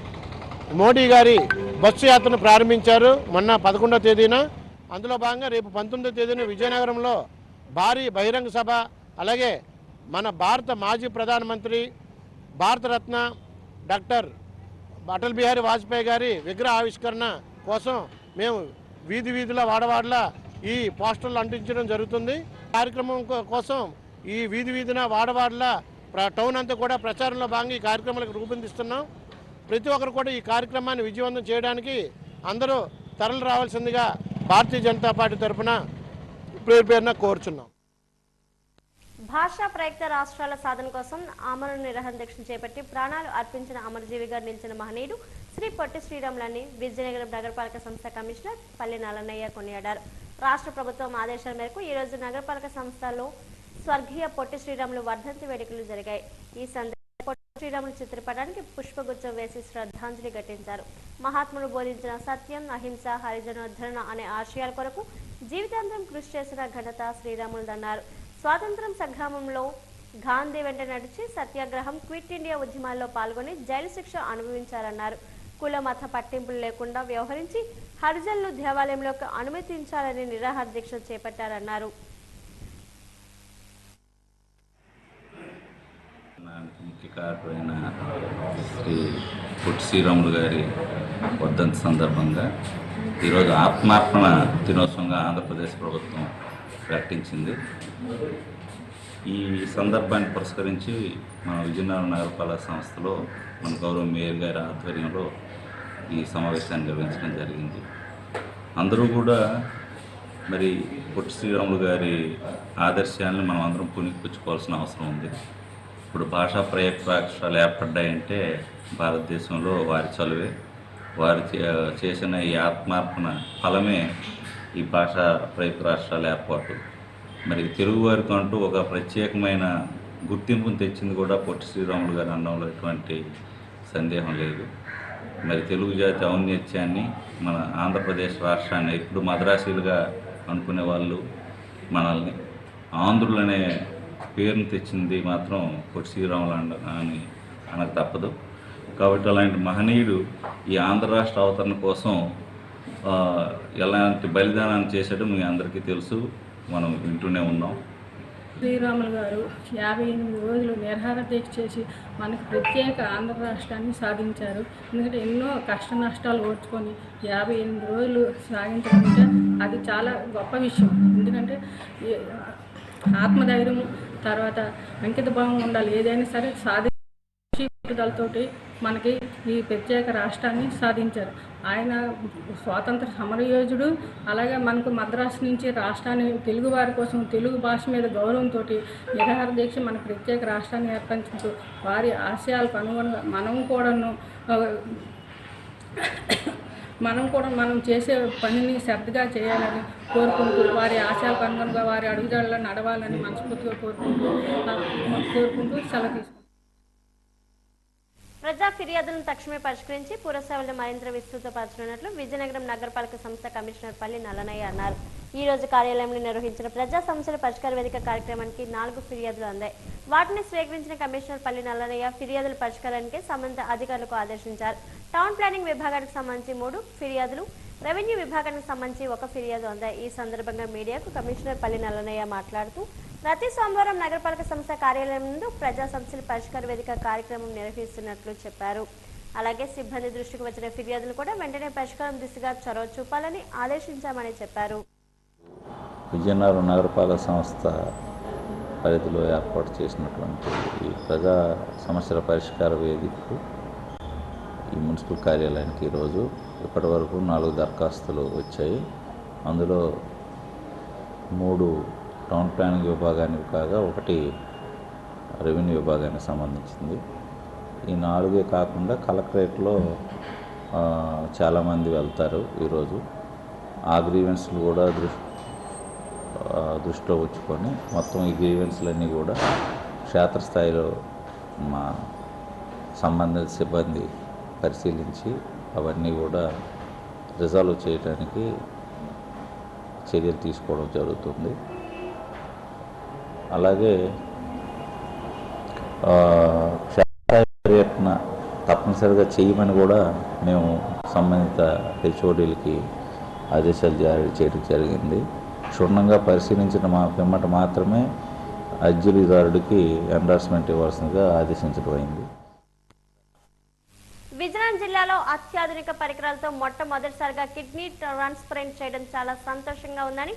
మోడీ గారి బస్సు యాత్రను ప్రారంభించారు మొన్న 11వ తేదీన. అందులో భాగంగా రేపు 19వ తేదీన విజయనగరంలో భారీ బహిరంగ సభ, అలాగే మన భారత మాజీ ప్రధానమంత్రి భారతరత్న డాక్టర్ అటల్ బిహారీ వాజ్పేయి గారి విగ్రహ ఆవిష్కరణ కోసం మేము వీధిలో వాడవాడల ఈ పోస్టర్లు అంటించడం జరుగుతుంది. కార్యక్రమం కోసం ఈ వీధిన వాడవాడల టౌన్ అంతా కూడా ప్రచారంలో భాగంగా ఈ కార్యక్రమాలకు రూపొందిస్తున్నాం. ప్రతి ఒక్కరు కూడా ఈ కార్యక్రమాన్ని విజయవంతం చేయడానికి అందరూ తరలి రావాల్సిందిగా భారతీయ జనతా పార్టీ తరఫున పేరున కోరుచున్నాం. భాషా ప్రయుక్త రాష్ట్రాల సాధన కోసం ఆమరణ నిరాహార దీక్ష చేపట్టి ప్రాణాలు అర్పించిన అమరజీవిగా నిలిచిన మహనీయుడు శ్రీ పొట్టి శ్రీరాములని విజయనగరం నగరపాలక సంస్థ కమిషనర్ పల్లె నల్లనయ్య కొనియాడారు. రాష్ట్ర ప్రభుత్వం ఆదేశాల మేరకు ఈ రోజు నగరపాలక సంస్థలో స్వర్గీయ పొట్టి శ్రీరాములు వర్ధంతి వేడుకలు జరిగాయి. ఈ సందర్భంగా పొట్టి శ్రీరాములు చిత్రపటానికి పుష్పగుచ్చం వేసి శ్రద్ధాంజలి ఘటించారు. మహాత్ముడు బోధించిన సత్యం, అహింస, హరిజనోద్ధరణ అనే ఆశయాల కొరకు జీవితాంతం కృషి చేసిన ఘనత శ్రీరాములదన్నారు. స్వాతంత్ర్యం సంగ్రామంలో గాంధీ వెంట నడిచి సత్యాగ్రహం, క్విట్ ఇండియా ఉద్యమాల్లో పాల్గొని జైలు శిక్ష అనుభవించారన్నారు. కుల మత పట్టింపులు లేకుండా వ్యవహరించి హరిజనులు దేవాలయంలోకి అనుమతించాలని నిరాహార దీక్ష చేపట్టారన్నారు. ముఖ్య కారకుడైన శ్రీ పొట్టి శ్రీరాములు గారి వర్ధంతి సందర్భంగా ఈరోజు ఆత్మార్పణ దినోత్సవంగా ఆంధ్రప్రదేశ్ ప్రభుత్వం ప్రకటించింది. ఈ సందర్భాన్ని పురస్కరించి మన విజయనగరం నగరపాలక సంస్థలో మన గౌరవ మేయర్ గారి ఆధ్వర్యంలో ఈ సమావేశాన్ని నిర్వహించడం జరిగింది. అందరూ కూడా మరి పొట్టి శ్రీరాములు గారి ఆదర్శాలను మనం అందరం పుణికిపుచ్చుకోవాల్సిన అవసరం ఉంది. ఇప్పుడు భాషా ప్రయుక్త రాష్ట్రాలు ఏర్పడ్డాయంటే భారతదేశంలో వారి చలువే, వారు చేసిన ఈ ఆత్మార్పణ ఫలమే ఈ భాషా ప్రయుక్త రాష్ట్రాల ఏర్పాటు. మరి తెలుగు వారికి అంటూ ఒక ప్రత్యేకమైన గుర్తింపును తెచ్చింది కూడా పొట్టి శ్రీరాములు గారు అనడంలో ఎటువంటి సందేహం లేదు. మరి తెలుగు జాతి ఔన్నత్యాన్ని, మన ఆంధ్రప్రదేశ్ రాష్ట్రాన్ని ఇప్పుడు మద్రాసీలుగా అనుకునే వాళ్ళు మనల్ని ఆంధ్రులనే పేరును తెచ్చింది మాత్రం పొట్టి శ్రీరాములు అని అనకు తప్పదు. కాబట్టి అలాంటి మహనీయుడు ఈ ఆంధ్ర రాష్ట్ర అవతరణ కోసం ఎలాంటి బలిదానాన్ని చేశాడో మీ అందరికీ తెలుసు, మనం వింటూనే ఉన్నాం. శ్రీరాములు గారు 58 రోజులు నిరాహార దీక్ష చేసి మనకు ప్రత్యేక ఆంధ్ర రాష్ట్రాన్ని సాధించారు. ఎందుకంటే ఎన్నో కష్ట నష్టాలు ఓర్చుకొని 58 రోజులు సాగించడం అంటే అది చాలా గొప్ప విషయం. ఎందుకంటే ఆత్మధైర్యం, తర్వాత అంకిత భావం ఉండాలి. ఏదైనా సరే పట్టుదలతోటి మనకి ఈ ప్రత్యేక రాష్ట్రాన్ని సాధించారు. ఆయన స్వాతంత్ర సమరయోధుడు. అలాగే మనకు మద్రాసు నుంచి రాష్ట్రాన్ని తెలుగు వారి కోసం తెలుగు భాష మీద గౌరవంతో నిరాహార దీక్ష మన ప్రత్యేక రాష్ట్రాన్ని ఏర్పరచుకుంటూ వారి ఆశయాలకు అనుగుణంగా మనం కూడా మనం చేసే పనిని శ్రద్ధగా చేయాలని కోరుకుంటూ వారి ఆశయాలకు అనుగుణంగా వారి అడుగుజాడల్లో నడవాలని మనస్ఫూర్తిగా కోరుకుంటూ సెలవు తీసుకుంటాం. ప్రజా ఫిర్యాదులను తక్షణమే పరిష్కరించి పురసేవలను మరింత విస్తృతపరచనున్నట్లు విజయనగరం నగరపాలక సంస్థ కమిషనర్ పల్లి నల్లనయ్య అన్నారు. ఈ రోజు కార్యాలయంలో నిర్వహించిన ప్రజా సమస్యల పరిష్కార వేదిక కార్యక్రమానికి 4 ఫిర్యాదులు అందాయి. వాటిని స్వీకరించిన కమిషనర్ పల్లి నల్లనయ్య ఫిర్యాదుల పరిష్కారానికి సంబంధిత అధికారులకు ఆదేశించారు. టౌన్ ప్లానింగ్ విభాగానికి సంబంధించి 3 ఫిర్యాదులు, రెవెన్యూ విభాగానికి సంబంధించి 1 ఫిర్యాదు అందాయి. ఈ సందర్భంగా మీడియాకు కమిషనర్ పల్లి నల్లనయ్య మాట్లాడుతూ ప్రతి సోమవారం నగరపాలక సంస్థ కార్యాలయం నుండి ప్రజా సమస్యల పరిష్కార వేదిక కార్యక్రమం నిర్వహిస్తున్నట్లు చెప్పారు. అలాగే సిబ్బంది దృష్టికి వచ్చిన ఫిర్యాదులు కూడా వెంటనే పరిష్కారం దిశగా చొరవ చూపాలని ఆదేశించామని చెప్పారు. విజయనగరం నగరపాలక సంస్థ పరిధిలో ఏర్పాటు చేసినటువంటి ఈ ప్రజా సమస్యల పరిష్కార వేదికకు ఈ మున్సిపల్ కార్యాలయానికి ఈరోజు ఇప్పటి వరకు 4 దరఖాస్తులు వచ్చాయి. అందులో 3 టౌన్ ప్లానింగ్ విభాగానికి కాగా 1 రెవెన్యూ విభాగానికి సంబంధించింది. ఈ 4 కాకుండా కలెక్టరేట్లో చాలామంది వెళ్తారు. ఈరోజు ఆ గ్రీవెన్స్లు కూడా దృష్టిలో ఉంచుకొని మొత్తం ఈ గ్రీవెన్స్లన్నీ కూడా క్షేత్రస్థాయిలో మా సంబంధిత సిబ్బంది పరిశీలించి అవన్నీ కూడా రిజాల్వ్ చేయడానికి చర్యలు తీసుకోవడం జరుగుతుంది. అలాగే పర్యటన తప్పనిసరిగా చేయమని కూడా మేము సంబంధిత హెచ్ఓడీలకి ఆదేశాలు జారీ చేయడం జరిగింది. క్షుణ్ణంగా పరిశీలించిన పిమ్మట మాత్రమే అర్జీదారుడికి ఎండార్స్మెంట్ ఇవ్వాల్సిందిగా ఆదేశించడం అయింది. విజయనగరం జిల్లాలో అత్యాధునిక పరికరాలతో మొట్టమొదటిసారిగా కిడ్నీ ట్రాన్స్ప్లాంట్ చేయడం చాలా సంతోషంగా ఉందని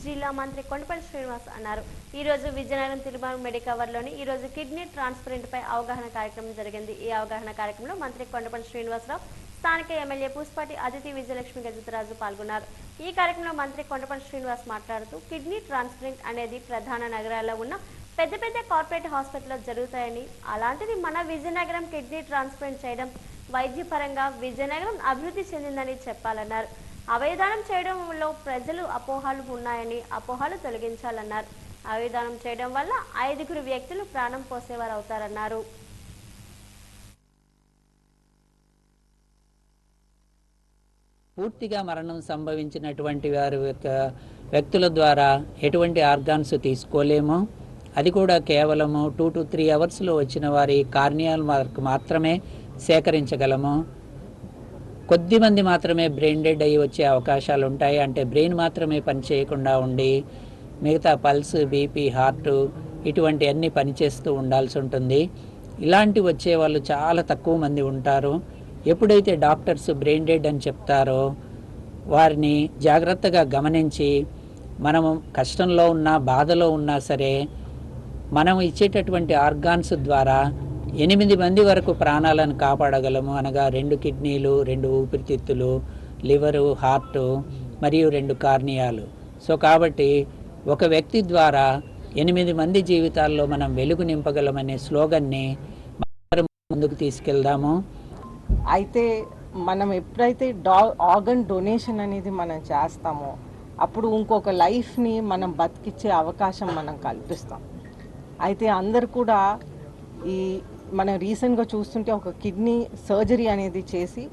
జిల్లా మంత్రి కొండపల్లి శ్రీనివాస్ అన్నారు. ఈ రోజు విజయనగరం తిరుమల మెడికవర్లోని ఈ రోజు కిడ్నీ ట్రాన్స్ప్లాంట్ పై అవగాహన కార్యక్రమం జరిగింది. ఈ అవగాహన కార్యక్రమంలో మంత్రి కొండపల్లి శ్రీనివాసరావు, స్థానిక ఎమ్మెల్యే పూసపాటి అదితి, విజయలక్ష్మి గజపతిరాజు పాల్గొన్నారు. ఈ కార్యక్రమంలో మంత్రి కొండపల్లి శ్రీనివాస్ మాట్లాడుతూ కిడ్నీ ట్రాన్స్ప్లాంట్ అనేది ప్రధాన నగరాల్లో ఉన్న పెద్ద పెద్ద కార్పొరేట్ హాస్పిటల్లో జరుగుతాయని, అలాంటిది మన విజయనగరం కిడ్నీ ట్రాన్స్ప్లాంట్ చేయడం వైద్యపరంగా విజయనగరం అభివృద్ధి చెందిందని చెప్పాలన్నారు. అవయదానం చేయడంలో ప్రజలు అపోహలు ఉన్నాయని, అపోహలు తొలగించాలన్నారు. అవయదానం చేయడం వల్ల 5 వ్యక్తులు ప్రాణం పోసేవారు అవుతారన్నారు. పూర్తిగా మరణం సంభవించినటువంటి వారి యొక్క వ్యక్తుల ద్వారా ఎటువంటి ఆర్గాన్స్ తీసుకోలేమో, అది కూడా కేవలము 2 to 3 అవర్స్లో వచ్చిన వారి కార్నియల్ మార్క్ మాత్రమే సేకరించగలము. కొద్దిమంది మాత్రమే బ్రెయిన్ డెడ్ అయ్యి వచ్చే అవకాశాలు ఉంటాయి. అంటే బ్రెయిన్ మాత్రమే పనిచేయకుండా ఉండి మిగతా పల్స్, బీపీ, హార్ట్ ఇటువంటి అన్నీ పనిచేస్తూ ఉండాల్సి ఉంటుంది. ఇలాంటి వచ్చే వాళ్ళు చాలా తక్కువ మంది ఉంటారు. ఎప్పుడైతే డాక్టర్స్ బ్రెయిన్ డెడ్ అని చెప్తారో వారిని జాగ్రత్తగా గమనించి మనము కష్టంలో ఉన్నా, బాధలో ఉన్నా సరే మనం ఇచ్చేటటువంటి ఆర్గాన్స్ ద్వారా 8 మంది వరకు ప్రాణాలను కాపాడగలము. అనగా 2 కిడ్నీలు, 2 ఊపిరితిత్తులు, లివరు, హార్ట్ మరియు 2 కార్నియాలు. సో కాబట్టి ఒక వ్యక్తి ద్వారా 8 మంది జీవితాల్లో మనం వెలుగు నింపగలమనే స్లోగన్ని ముందుకు తీసుకెళ్దాము. అయితే మనం ఎప్పుడైతే ఆర్గన్ డొనేషన్ అనేది మనం చేస్తామో అప్పుడు ఇంకొక లైఫ్ని మనం బతికిచ్చే అవకాశం మనం కల్పిస్తాం. అయితే అందరు కూడా మనం రీసెంట్గా చూస్తుంటే ఒక కిడ్నీ సర్జరీ అనేది చేసి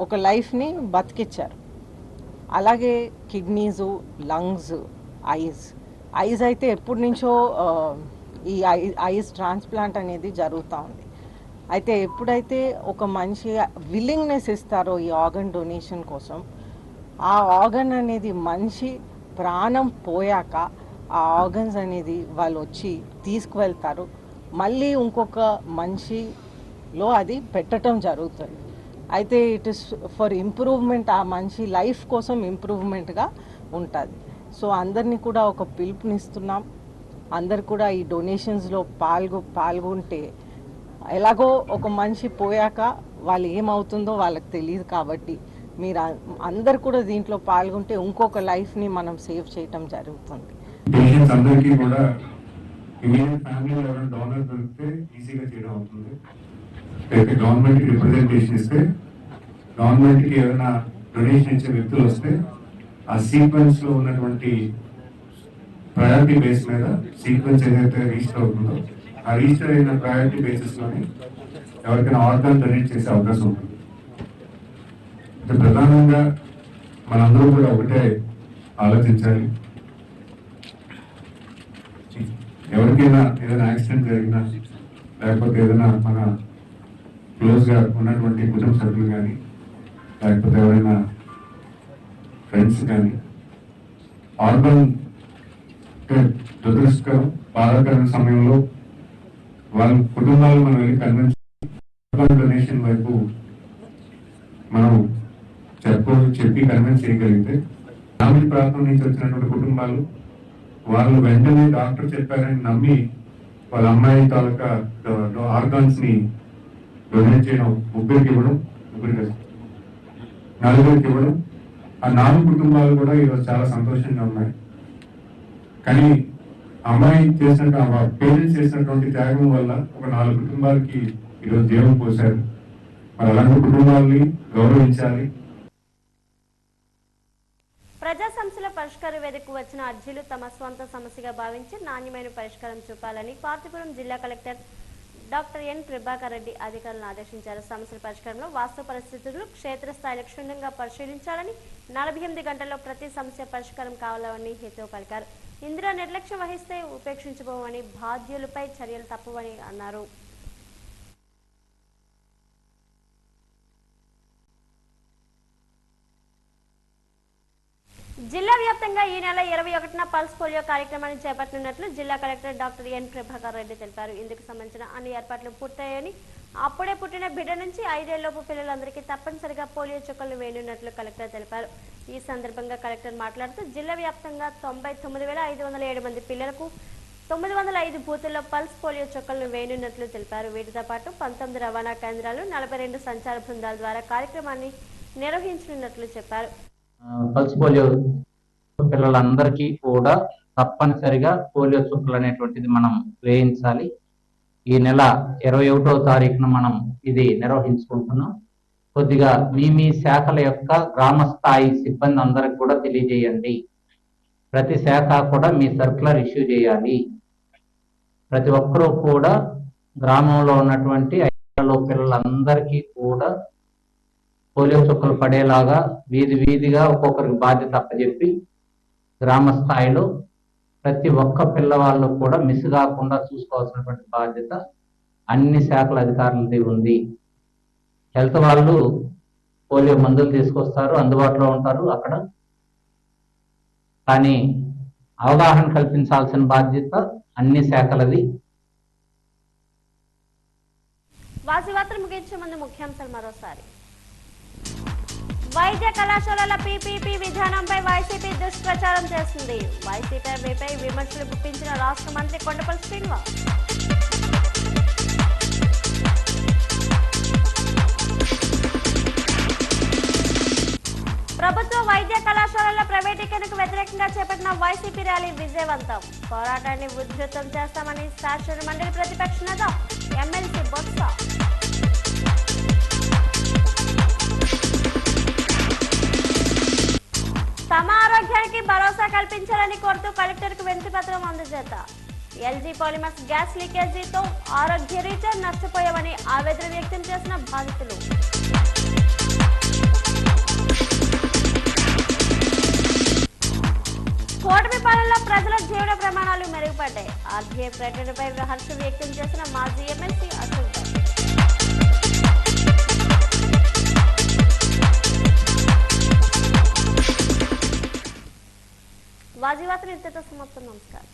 ఒక లైఫ్ని బతికిచ్చారు. అలాగే కిడ్నీసు, లంగ్స్, ఐస్ అయితే ఎప్పటి నుంచో ఈ ఐస్ ట్రాన్స్ప్లాంట్ అనేది జరుగుతూ ఉంది. అయితే ఎప్పుడైతే ఒక మనిషి విల్లింగ్నెస్ ఇస్తారో ఈ ఆర్గన్ డొనేషన్ కోసం, ఆ ఆర్గన్ అనేది మనిషి ప్రాణం పోయాక ఆ ఆర్గన్స్ అనేది వాళ్ళు వచ్చి తీసుకువెళ్తారు. మళ్ళీ ఇంకొక మనిషిలో అది పెట్టడం జరుగుతుంది. అయితే ఇట్ ఇస్ ఫర్ ఇంప్రూవ్మెంట్, ఆ మనిషి లైఫ్ కోసం ఇంప్రూవ్మెంట్గా ఉంటుంది. సో అందరినీ కూడా ఒక పిలుపునిస్తున్నాం. అందరు కూడా ఈ డొనేషన్స్లో పాల్గొంటే ఎలాగో ఒక మనిషి పోయాక వాళ్ళు ఏమవుతుందో వాళ్ళకి తెలియదు. కాబట్టి మీరు అందరు కూడా దీంట్లో పాల్గొంటే ఇంకొక లైఫ్ని మనం సేవ్ చేయటం జరుగుతుంది. పేషెంట్స్ అందరికీ కూడా ఇమీడియట్ ఫ్యామిలీలో ఎవరైనా డోనర్ దొరికితే ఈజీగా చేయడం అవుతుంది. అయితే గవర్నమెంట్కి రిప్రజెంటేషన్ ఇస్తే, గవర్నమెంట్కి ఏమైనా డొనేషన్ ఇచ్చే వ్యక్తులు వస్తే ఆ సీక్వెన్స్లో ఉన్నటువంటి ప్రయారిటీ బేస్ మీద సీక్వెన్స్ ఏదైతే రిజిస్టర్ అవుతుందో ఆ రిజిస్టర్ అయిన ప్రయారిటీ బేసిస్లోని ఎవరికైనా ఆర్గాన్ డొనేట్ చేసే అవకాశం ఉంటుంది. అయితే ప్రధానంగా మనందరూ కూడా ఒకటే ఆలోచించాలి. ఎవరికైనా ఏదైనా యాక్సిడెంట్ జరిగినా, లేకపోతే ఏదైనా మన క్లోజ్గా ఉన్నటువంటి కుటుంబ సభ్యులు కానీ, లేకపోతే ఎవరైనా ఫ్రెండ్స్ కానీ ఆర్గన్ దురదృష్టకరం, బాధాకరమైన సమయంలో వాళ్ళ కుటుంబాలు మనం వెళ్ళి కన్విన్స్ ఆర్గన్ డొనేషన్ వైపు మనం చెప్పి కన్విన్స్ చేయగలిగితే, గ్రామీణ ప్రాంతం నుంచి వచ్చినటువంటి కుటుంబాలు వాళ్ళు వెంటనే డాక్టర్ చెప్పారని నమ్మి వాళ్ళ అమ్మాయి తాలూకా ఆర్గాన్స్ ని డొనేట్ చేయడం, 3 ఇవ్వడం, 4 ఇవ్వడం. ఆ 4 కుటుంబాలు కూడా ఈరోజు చాలా సంతోషంగా ఉన్నాయి. కానీ అమ్మాయి పేరెంట్స్ చేసినటువంటి త్యాగం వల్ల ఒక 4 కుటుంబాలకి ఈరోజు జీవం పోశారు. మరి అలాంటి కుటుంబాలని గౌరవించాలి. ప్రజా సమస్యల పరిష్కార వేదికకు వచ్చిన అర్జీలు తమ స్వంత సమస్యగా భావించి నాణ్యమైన పరిష్కారం చూపాలని పార్తీపురం జిల్లా కలెక్టర్ డాక్టర్ ఎన్ ప్రభాకర్ రెడ్డి అధికారులను ఆదేశించారు. సమస్యల పరిష్కారంలో వాస్తవ పరిస్థితులు క్షేత్రస్థాయిలో క్షుణ్ణంగా పరిశీలించాలని, 48 గంటల్లో ప్రతి సమస్య పరిష్కారం కావాలని హితవు పలికారు. ఇందులో నిర్లక్ష్యం వహిస్తే ఉపేక్షించబోమని, బాధ్యులపై చర్యలు తప్పవని అన్నారు. జిల్లా వ్యాప్తంగా ఈ నెల 21న పల్స్ పోలియో కార్యక్రమాన్ని చేపట్టనున్నట్లు జిల్లా కలెక్టర్ డాక్టర్ ఎన్ ప్రభాకర్ రెడ్డి తెలిపారు. ఇందుకు సంబంధించిన అన్ని ఏర్పాట్లు పూర్తయ్యాయని, అప్పుడే పుట్టిన బిడ్డ నుంచి 5 ఏళ్లలోపు పిల్లలందరికీ తప్పనిసరిగా పోలియో చుక్కలు వేయనున్నట్లు కలెక్టర్ తెలిపారు. ఈ సందర్భంగా కలెక్టర్ మాట్లాడుతూ జిల్లా వ్యాప్తంగా 99,507 మంది పిల్లలకు 905 బూతుల్లో పల్స్ పోలియో చుక్కలను వేయనున్నట్లు తెలిపారు. వీటితో పాటు 19 రవాణా కేంద్రాలు 42 సంచార బృందాల ద్వారా కార్యక్రమాన్ని నిర్వహించనున్నట్లు చెప్పారు. పల్స్ పోలియో పిల్లలందరికీ కూడా తప్పనిసరిగా పోలియో చుక్కలు అనేటువంటిది మనం వేయించాలి. ఈ నెల 21వ తారీఖున మనం ఇది నిర్వహించుకుంటున్నాం. కొద్దిగా మీ శాఖల యొక్క గ్రామ స్థాయి సిబ్బంది అందరికి కూడా తెలియజేయండి. ప్రతి శాఖ కూడా మీ సర్క్యులర్ ఇష్యూ చేయాలి. ప్రతి ఒక్కరూ కూడా గ్రామంలో ఉన్నటువంటి 5 పిల్లలందరికీ కూడా పోలియో చుక్కలు పడేలాగా వీధిగా ఒక్కొక్కరికి బాధ్యత అప్పచెప్పి గ్రామ స్థాయిలో ప్రతి ఒక్క పిల్లవాళ్ళు కూడా మిస్ కాకుండా చూసుకోవాల్సినటువంటి బాధ్యత అన్ని శాఖల అధికారులది ఉంది. హెల్త్ వాళ్ళు పోలియో మందులు తీసుకొస్తారు, అందుబాటులో ఉంటారు అక్కడ. కానీ అవగాహన కల్పించాల్సిన బాధ్యత అన్ని శాఖలది. వార్తలు ముగించే ముందు ముఖ్యాంశాలు మరోసారి. వైద్య కళాశాలల పీపీపీ విధానంపై వైసీపీ దుష్ప్రచారం చేస్తుంది. వైసీపీపై విమర్శలు గుప్పించిన రాష్ట్ర మంత్రి కొండపల్లి శ్రీనివాస్. ప్రభుత్వ వైద్య కళాశాలల ప్రైవేటీకరణకు వ్యతిరేకంగా చేపట్టిన వైసీపీ ర్యాలీ విజయవంతం. పోరాటాన్ని ఉధృతం చేస్తామని శాసన మండలి ప్రతిపక్ష నేత ఎమ్మెల్సీ బొత్స. తమ ఆరోగ్యానికి భరోసా కల్పించాలని కోరుతూ కలెక్టర్కు వినతి పత్రం అందజేత. ఎల్జీ పాలిమర్స్ గ్యాస్ లీకేజీతో ఆరోగ్య రీత్యా నష్టపోయామని ఆవేదన వ్యక్తం చేసిన బాధితులు. కూటమి పాలనలో ప్రజల జీవన ప్రమాణాలు మెరుగుపడ్డాయి. ఆర్బీఐ ప్రకటనపై హర్షం వ్యక్తం చేసిన మాజీ ఎమ్మెల్సీ అశోక్. వాజీవార్తలు ఇంతతో సమాప్తం. నమస్కారం.